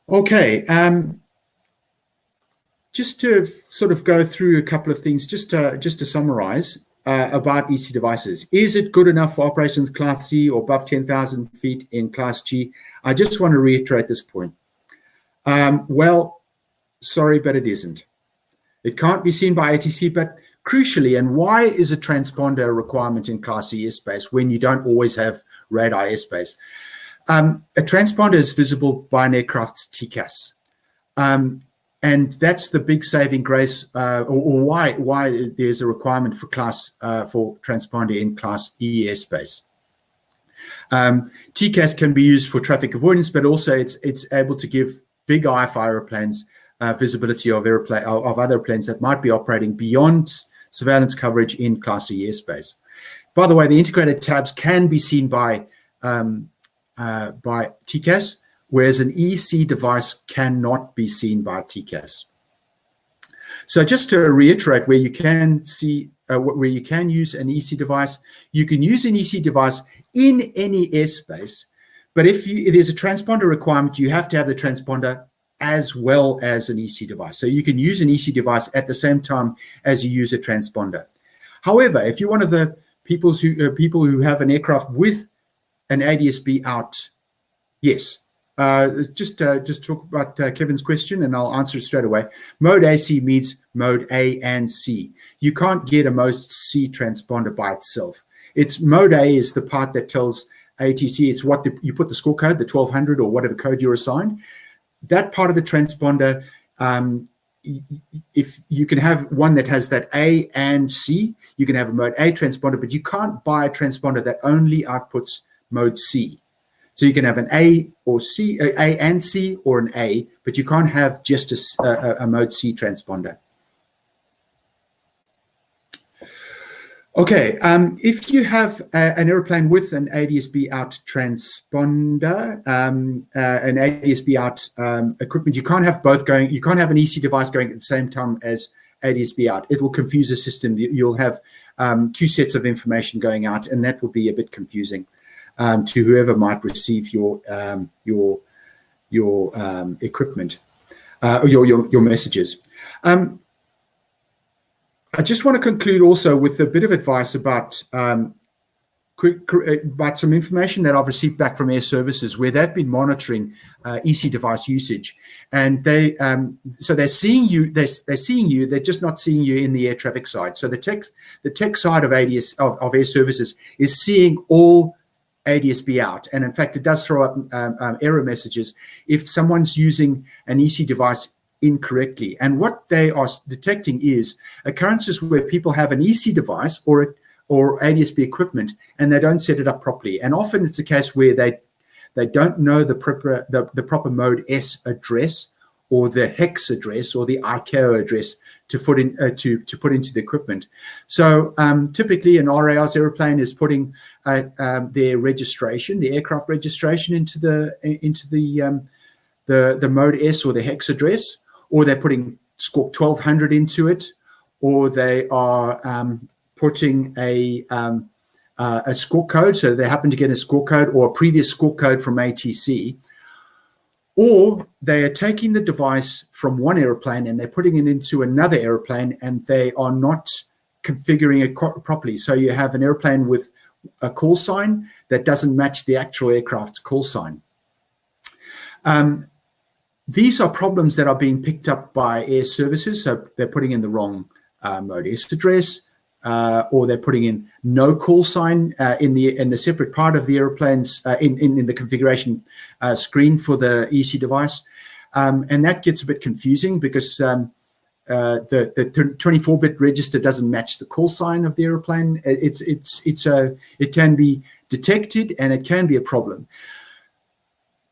Okay, just to sort of go through a couple of things, just to summarize about EC devices. Is it good enough for operations Class C or above 10,000 feet in Class G? I just want to reiterate this point. Well, sorry, but it isn't. It can't be seen by ATC, but crucially, and why is a transponder a requirement in Class C airspace when you don't always have radar airspace? A transponder is visible by an aircraft's TCAS. And that's the big saving grace, or why there's a requirement for transponder in Class E airspace. TCAS can be used for traffic avoidance, but also it's able to give big IFR aeroplanes visibility of other planes that might be operating beyond surveillance coverage in Class E airspace. By the way, the integrated tabs can be seen by TCAS, whereas an EC device cannot be seen by TCAS. So just to reiterate, where you can see, where you can use an EC device, you can use an EC device in any airspace, but if there's a transponder requirement, you have to have the transponder as well as an EC device. So you can use an EC device at the same time as you use a transponder. However, if you're one of the people who have an aircraft with an ADSB out, yes. Just talk about Kevin's question, and I'll answer it straight away. Mode AC means mode A and C. You can't get a mode C transponder by itself. It's mode A is the part that tells ATC it's what you put the score code, the 1200 or whatever code you're assigned. That part of the transponder, if you can have one that has that A and C, you can have a mode A transponder, but you can't buy a transponder that only outputs mode C. So you can have an A or C, A and C, or an A, but you can't have just a mode C transponder. Okay, if you have an airplane with an ADSB out transponder, an ADSB out equipment, you can't have both going. You can't have an EC device going at the same time as ADSB out. It will confuse the system. You'll have two sets of information going out, and that will be a bit confusing to whoever might receive your equipment, your messages. I just want to conclude also with a bit of advice about some information that I've received back from Air Services, where they've been monitoring EC device usage, and so they're seeing you. They're seeing you. They're just not seeing you in the air traffic side. So the tech side of of Air Services is seeing all ADSB out, and in fact, it does throw up error messages if someone's using an EC device incorrectly. And what they are detecting is occurrences where people have an EC device or ADSB equipment and they don't set it up properly. And often it's a case where they don't know the proper mode S address or the hex address or the ICAO address to put into the equipment. So typically an RAR's airplane is putting their registration, the aircraft registration, into the mode S or the hex address, or they're putting score 1200 into it, or they are putting a score code, so they happen to get a score code or a previous score code from ATC, or they are taking the device from one airplane and they're putting it into another airplane and they are not configuring it properly. So you have an airplane with a call sign that doesn't match the actual aircraft's call sign. These are problems that are being picked up by Air Services. So they're putting in the wrong mode S address, or they're putting in no call sign in the separate part of the airplanes in the configuration screen for the EC device, and that gets a bit confusing because the 24-bit register doesn't match the call sign of the airplane. It can be detected and it can be a problem.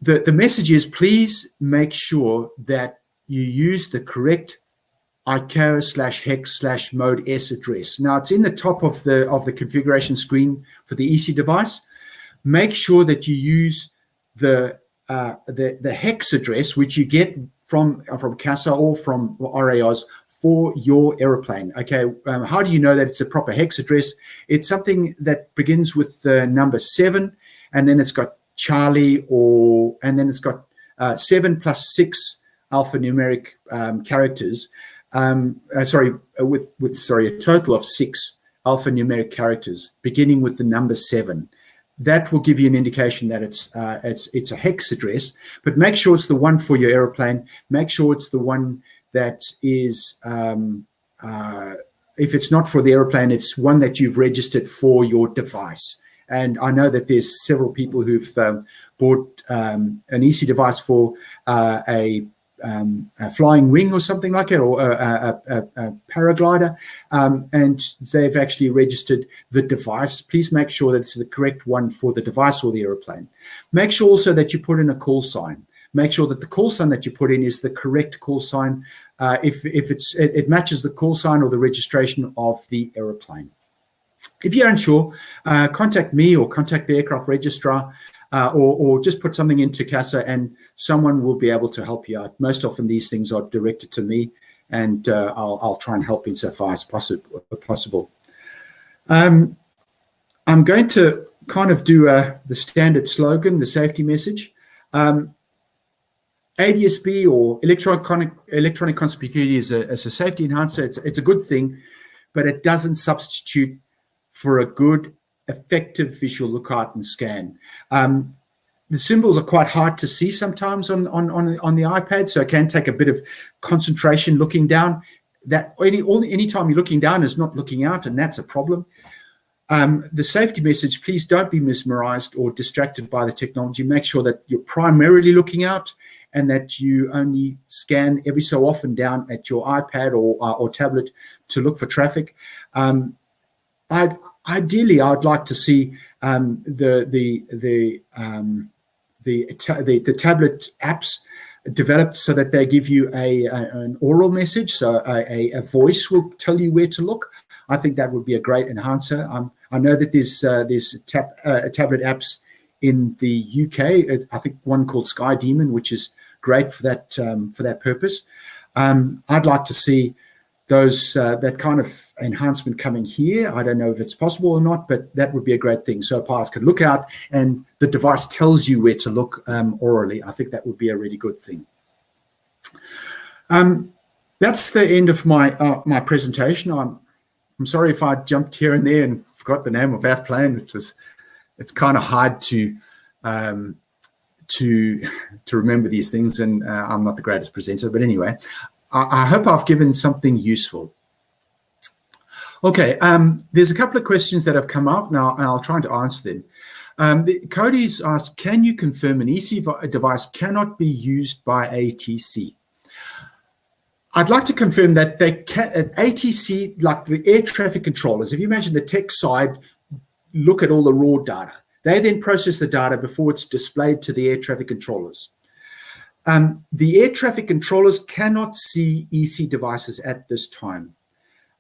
The message is, please make sure that you use the correct ICAO/hex/mode S address. Now it's in the top of the configuration screen for the EC device. Make sure that you use the hex address, which you get from CASA or from RARs for your airplane. Okay, how do you know that it's a proper hex address? It's something that begins with the number 7, and then it's got Charlie, and then it's got 7 plus 6 alphanumeric characters. A total of 6 alphanumeric characters, beginning with the number 7. That will give you an indication that it's a hex address, but make sure it's the one for your aeroplane. Make sure it's the one that is, if it's not for the aeroplane, it's one that you've registered for your device. And I know that there's several people who've bought an EC device for a flying wing or something like it, or a paraglider, and they've actually registered the device. Please make sure that it's the correct one for the device or the aeroplane. Make sure also that you put in a call sign. Make sure that the call sign that you put in is the correct call sign. If it matches the call sign or the registration of the aeroplane. If you're unsure, contact me or contact the aircraft registrar, or just put something into CASA and someone will be able to help you out. Most often these things are directed to me, and I'll try and help insofar as possible. I'm going to kind of do the standard slogan, the safety message. ADSB, or electronic conspicuity, is a safety enhancer. It's a good thing, but it doesn't substitute for a good, effective visual lookout and scan. The symbols are quite hard to see sometimes on the iPad, so it can take a bit of concentration looking down. That any time you're looking down is not looking out, and that's a problem. The safety message: please don't be mesmerized or distracted by the technology. Make sure that you're primarily looking out, and that you only scan every so often down at your iPad or tablet to look for traffic. Ideally, I'd like to see the tablet apps developed so that they give you an oral message, so a voice will tell you where to look. I think that would be a great enhancer. I know that there's tablet apps in the UK. I think one called Sky Demon, which is great for that purpose. I'd like to see those that kind of enhancement coming here. I don't know if it's possible or not, but that would be a great thing. So pilots can look out and the device tells you where to look orally. I think that would be a really good thing. That's the end of my presentation. I'm sorry if I jumped here and there and forgot the name of our plane. It's kind of hard to remember these things, and I'm not the greatest presenter, but anyway, I hope I've given something useful. Okay, there's a couple of questions that have come up now, and I'll try to answer them. Cody's asked, can you confirm an EC device cannot be used by ATC? I'd like to confirm that they can, at ATC, like the air traffic controllers, if you imagine the tech side, look at all the raw data. They then process the data before it's displayed to the air traffic controllers. The air traffic controllers cannot see EC devices at this time.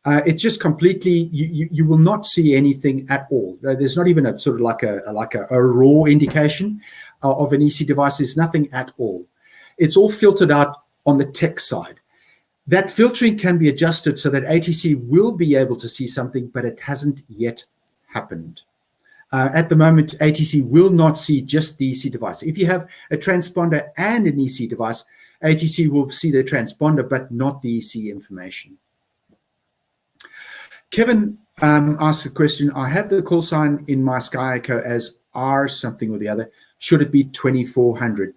It's just completely, you will not see anything at all. There's not even a sort of like a raw indication of an EC device. There's nothing at all. It's all filtered out on the tech side. That filtering can be adjusted so that ATC will be able to see something, but it hasn't yet happened. At the moment, ATC will not see just the EC device. If you have a transponder and an EC device, ATC will see the transponder, but not the EC information. Kevin asked a question. I have the call sign in my Sky Echo as R something or the other. Should it be 2400?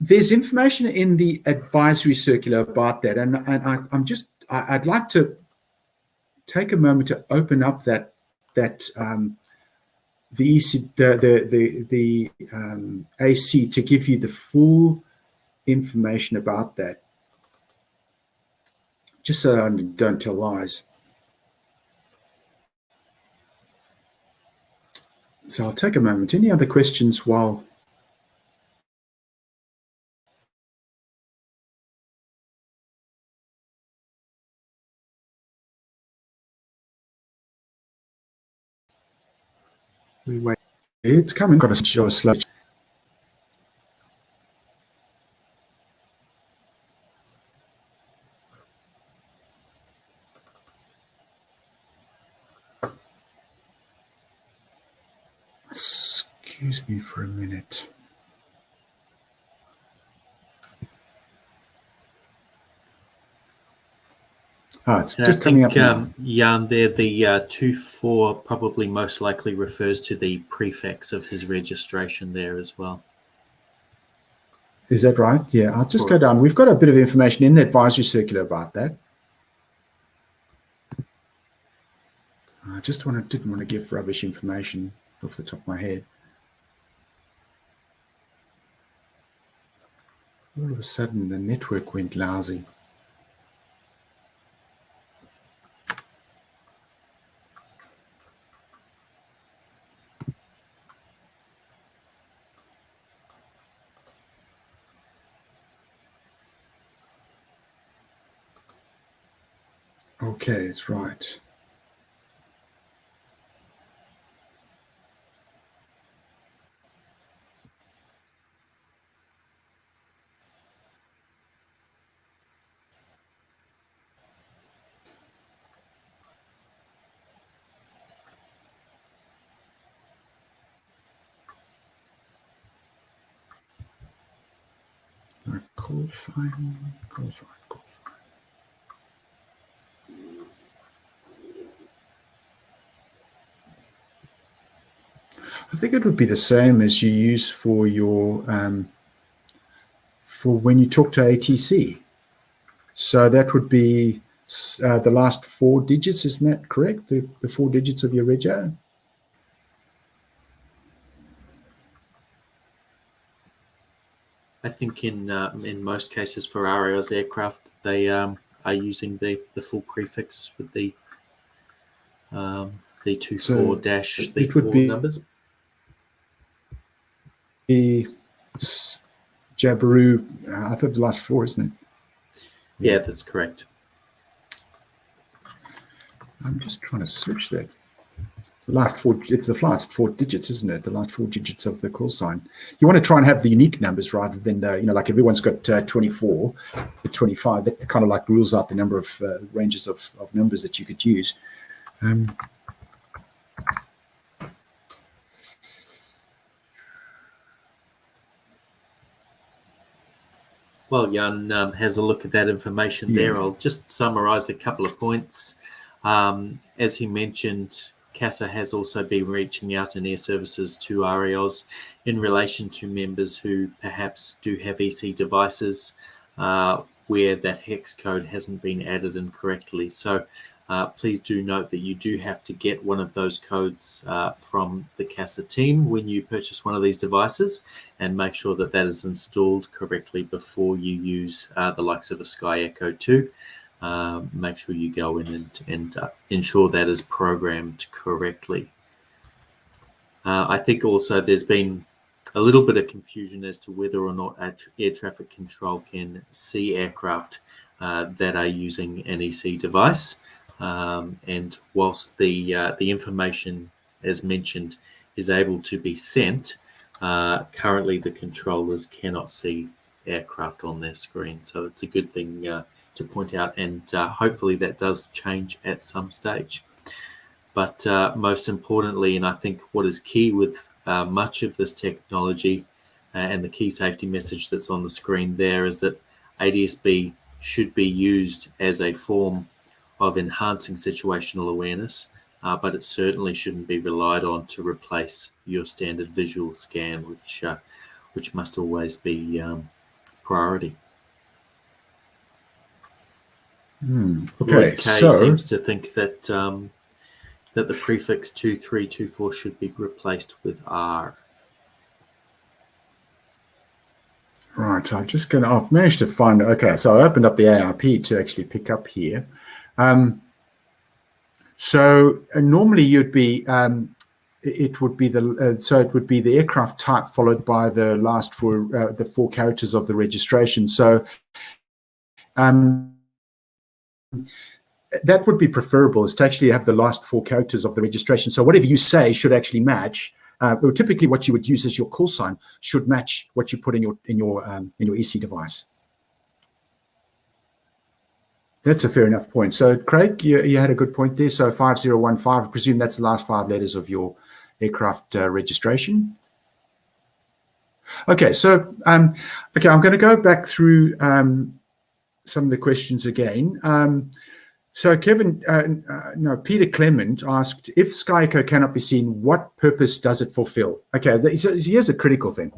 There's information in the advisory circular about that, and I'd like to take a moment to open up the AC to give you the full information about that, just so I don't tell lies. So I'll take a moment. Any other questions while we wait? It's coming. Got to show a slow. Excuse me for a minute. It's And just I coming think, up now. Jan, there, the 24 probably most likely refers to the prefix of his registration there as well. Is that right? Yeah, I'll just go down. We've got a bit of information in the advisory circular about that. I just didn't want to give rubbish information off the top of my head. All of a sudden, the network went lousy. Okay, it's right. Call file. I think it would be the same as you use for your for when you talk to ATC. So that would be the last 4 digits, isn't that correct? The 4 digits of your rego? I think in most cases for RAO's aircraft, they are using the full prefix with the 24 dash the 4 numbers. The Jabiru, I thought the last 4, isn't it? Yeah, that's correct. I'm just trying to search that. The last 4, it's the last 4 digits, isn't it? The last 4 digits of the call sign. You want to try and have the unique numbers rather than, like everyone's got 24, 25. That kind of like rules out the number of ranges of numbers that you could use. Well, Jan has a look at that information there. I'll just summarize a couple of points. As he mentioned, CASA has also been reaching out in air services to RAOs in relation to members who perhaps do have EC devices where that hex code hasn't been added in correctly. So please do note that you do have to get one of those codes from the CASA team when you purchase one of these devices, and make sure that that is installed correctly before you use the likes of a Sky Echo 2. Make sure you go in and ensure that is programmed correctly. I think also there's been a little bit of confusion as to whether or not air traffic control can see aircraft that are using an EC device. And whilst the information, as mentioned, is able to be sent, currently the controllers cannot see aircraft on their screen. So it's a good thing to point out, and hopefully that does change at some stage. But most importantly, and I think what is key with much of this technology and the key safety message that's on the screen there, is that ADSB should be used as a form of enhancing situational awareness, but it certainly shouldn't be relied on to replace your standard visual scan, which must always be priority. Okay, Kay seems to think that that the prefix 2324 should be replaced with R. Right, I've managed to find, okay, so I opened up the ARP to actually pick up here. So normally you'd be, it would be the aircraft type followed by the last 4 characters of the registration. So that would be preferable, is to actually have the last 4 characters of the registration. So whatever you say should actually match. Well, typically what you would use as your call sign should match what you put in your EC device. That's a fair enough point. So Craig, you had a good point there. So 5015, I presume that's the last 5 letters of your aircraft registration. Okay, so I'm going to go back through some of the questions again. So Kevin, Peter Clement asked, if Sky Echo cannot be seen, what purpose does it fulfill? Okay, so here's a critical thing.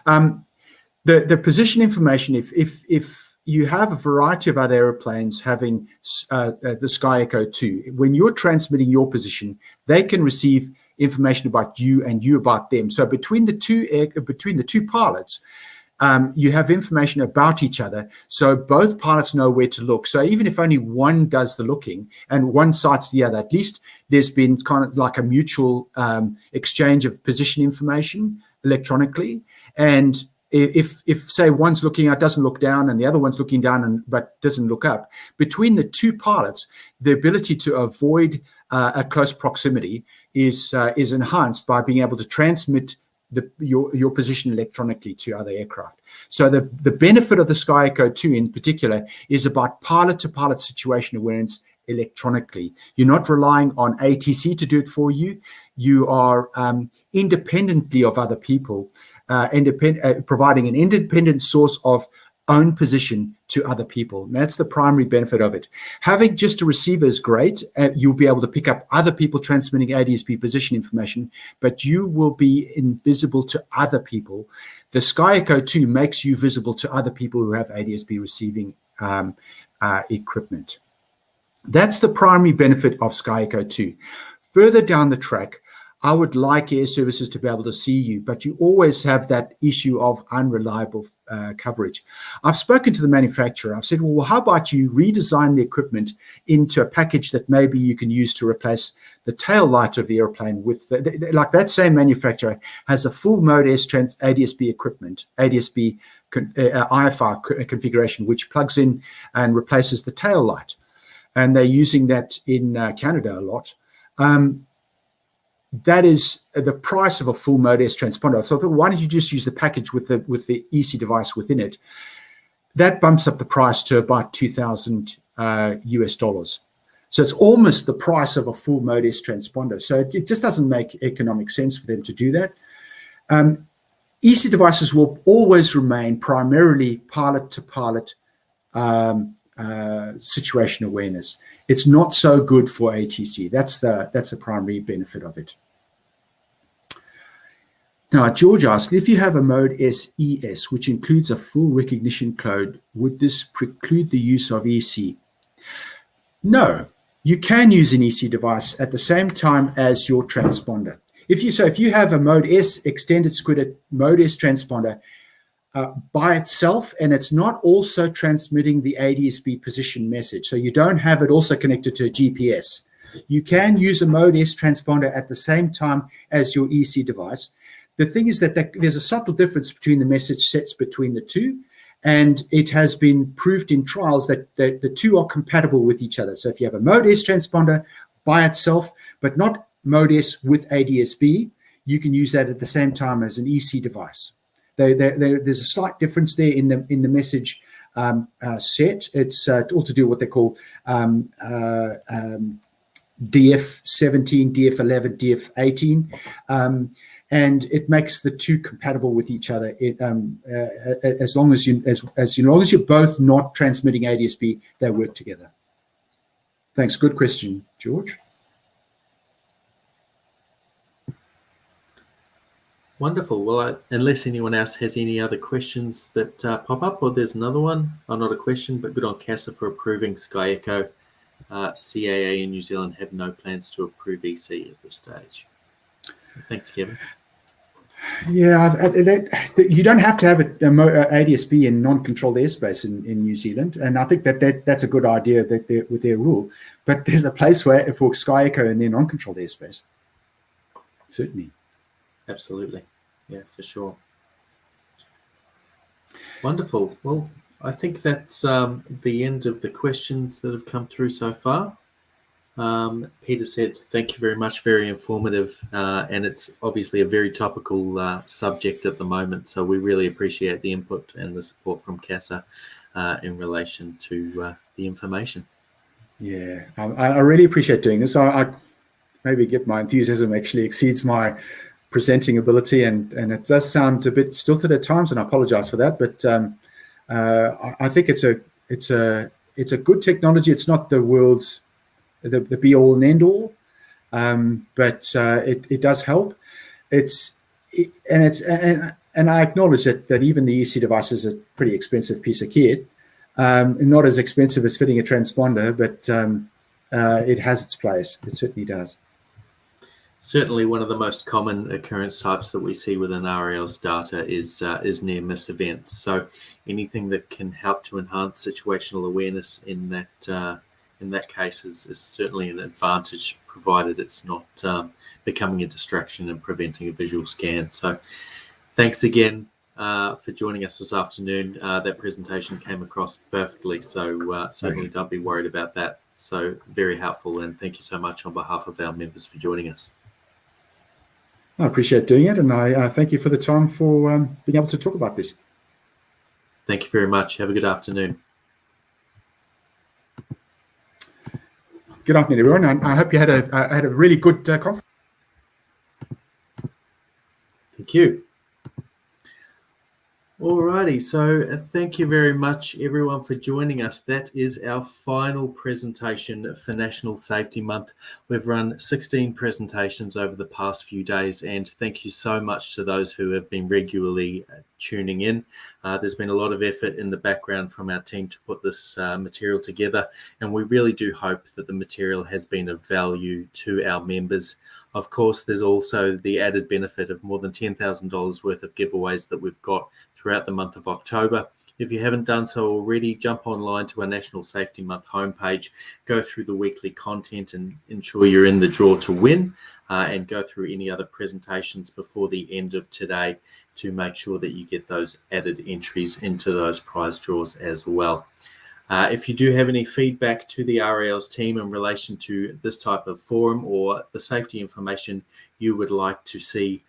The position information, if you have a variety of other airplanes having the Sky Echo 2, when you're transmitting your position, they can receive information about you and you about them. So between the two pilots, you have information about each other, so both pilots know where to look. So even if only one does the looking and one sights the other, at least there's been kind of like a mutual exchange of position information electronically. And if say one's looking out, doesn't look down, and the other one's looking down but doesn't look up, between the two pilots, the ability to avoid a close proximity is enhanced by being able to transmit your position electronically to other aircraft. So the benefit of the Sky Echo 2 in particular is about pilot-to-pilot situation awareness electronically. You're not relying on ATC to do it for you. You are independently of other people, providing an independent source of own position to other people. And that's the primary benefit of it. Having just a receiver is great. You'll be able to pick up other people transmitting ADSB position information, but you will be invisible to other people. The Sky Echo 2 makes you visible to other people who have ADSB receiving equipment. That's the primary benefit of Sky Echo 2. Further down the track, I would like air services to be able to see you, but you always have that issue of unreliable coverage. I've spoken to the manufacturer. I've said, well, how about you redesign the equipment into a package that maybe you can use to replace the tail light of the airplane with, like that same manufacturer has a full mode ADSB equipment, ADSB IFR configuration, which plugs in and replaces the tail light. And they're using that in Canada a lot. That is the price of a full mode S transponder. So I thought, why don't you just use the package with the EC device within it? That bumps up the price to about $2,000 US. So it's almost the price of a full mode S transponder. So it just doesn't make economic sense for them to do that. EC devices will always remain primarily pilot-to-pilot situation awareness. It's not so good for ATC. That's the primary benefit of it. Now, George asked, if you have a mode SES, which includes a full recognition code, would this preclude the use of EC? No, you can use an EC device at the same time as your transponder. If you have a mode S extended squidded mode S transponder by itself, and it's not also transmitting the ADSB position message, so you don't have it also connected to a GPS, you can use a mode S transponder at the same time as your EC device. The thing is that there's a subtle difference between the message sets between the two, and it has been proved in trials that the two are compatible with each other. So if you have a mode S transponder by itself, but not mode S with ADSB, you can use that at the same time as an EC device. There's a slight difference there in the message set. It's all to do with what they call DF17, DF11, DF18, and it makes the two compatible with each other. As long as you're both not transmitting ADSB, they work together. Thanks. Good question, George. Wonderful. Well, unless anyone else has any other questions that pop up, or there's another one, not a question, but good on CASA for approving Sky Echo. CAA in New Zealand have no plans to approve EC at this stage. Thanks, Kevin. Yeah, you don't have to have an ADSB in non-controlled airspace in New Zealand, and I think that's a good idea with their rule. But there's a place for Sky Echo in their non-controlled airspace. Certainly. Absolutely. Yeah, for sure. Wonderful. Well, I think that's the end of the questions that have come through so far. Peter said, thank you very much, very informative, and it's obviously a very topical subject at the moment, so we really appreciate the input and the support from CASA in relation to the information. Yeah, I really appreciate doing this. I maybe get my enthusiasm actually exceeds my presenting ability, and it does sound a bit stilted at times, and I apologize for that, but I think it's a it's a good technology. It's not the world's the be all and end all, but it does help. And I acknowledge that even the EC device is a pretty expensive piece of kit, not as expensive as fitting a transponder, but it has its place. It certainly does. Certainly, one of the most common occurrence types that we see within RAL's data is near-miss events. So, anything that can help to enhance situational awareness in that case is certainly an advantage, provided it's not becoming a distraction and preventing a visual scan. So, thanks again for joining us this afternoon. That presentation came across perfectly, so certainly don't be worried about that. So, very helpful, and thank you so much on behalf of our members for joining us. I appreciate doing it, and I thank you for the time for being able to talk about this. Thank you very much. Have a good afternoon. Good afternoon, everyone. And I hope you had a really good conference. Thank you. Alrighty, so thank you very much everyone for joining us. That is our final presentation for National Safety Month. We've run 16 presentations over the past few days, and thank you so much to those who have been regularly tuning in. There's been a lot of effort in the background from our team to put this material together, and we really do hope that the material has been of value to our members. Of course, there's also the added benefit of more than $10,000 worth of giveaways that we've got throughout the month of October. If you haven't done so already, jump online to our National Safety Month homepage, go through the weekly content and ensure you're in the draw to win, and go through any other presentations before the end of today to make sure that you get those added entries into those prize draws as well. If you do have any feedback to the RAL's team in relation to this type of forum or the safety information you would like to see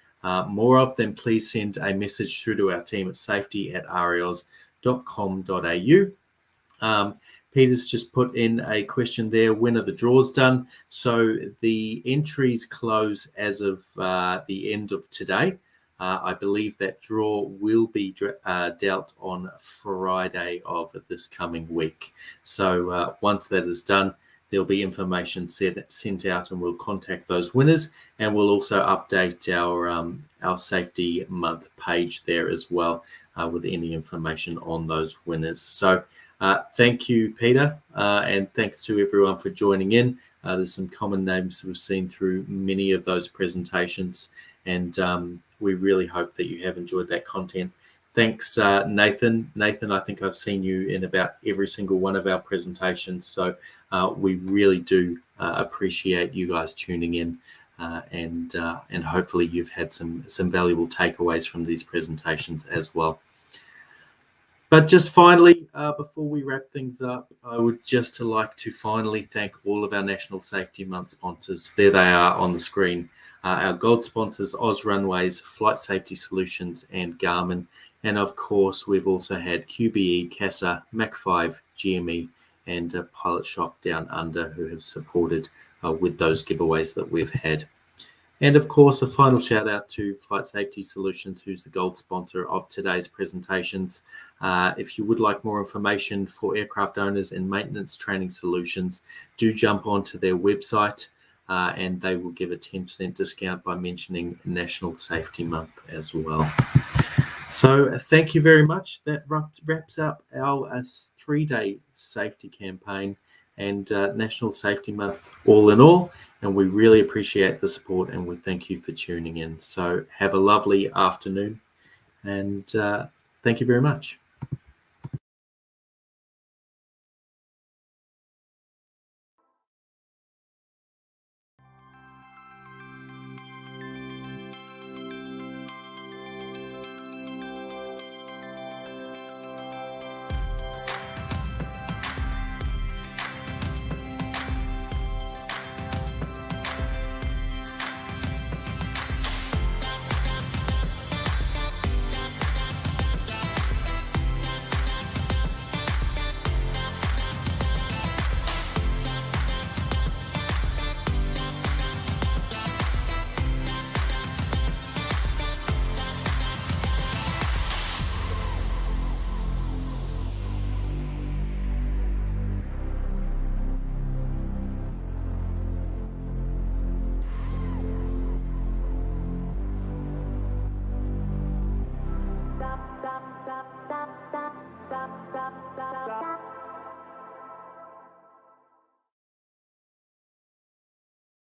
more of, then please send a message through to our team at safety@rals.com.au. Peter's just put in a question there. When are the draws done? So the entries close as of the end of today. I believe that draw will be dealt on Friday of this coming week. So once that is done, there'll be information sent out, and we'll contact those winners, and we'll also update our Safety Month page there as well with any information on those winners. So thank you, Peter, and thanks to everyone for joining in. There's some common names we've seen through many of those presentations, and we really hope that you have enjoyed that content. Thanks, Nathan. Nathan, I think I've seen you in about every single one of our presentations. So we really do appreciate you guys tuning in, and hopefully you've had some valuable takeaways from these presentations as well. But just finally, before we wrap things up, I would just like to finally thank all of our National Safety Month sponsors. There they are on the screen. Our gold sponsors, Oz Runways, Flight Safety Solutions, and Garmin. And of course, we've also had QBE, CASA, Mac5, GME, and Pilot Shop Down Under, who have supported with those giveaways that we've had. And of course, a final shout out to Flight Safety Solutions, who's the gold sponsor of today's presentations. If you would like more information for aircraft owners and maintenance training solutions, do jump onto their website. And they will give a 10% discount by mentioning National Safety Month as well. So thank you very much. That wraps up our 3-day safety campaign and National Safety Month all in all. And we really appreciate the support, and we thank you for tuning in. So have a lovely afternoon, and thank you very much.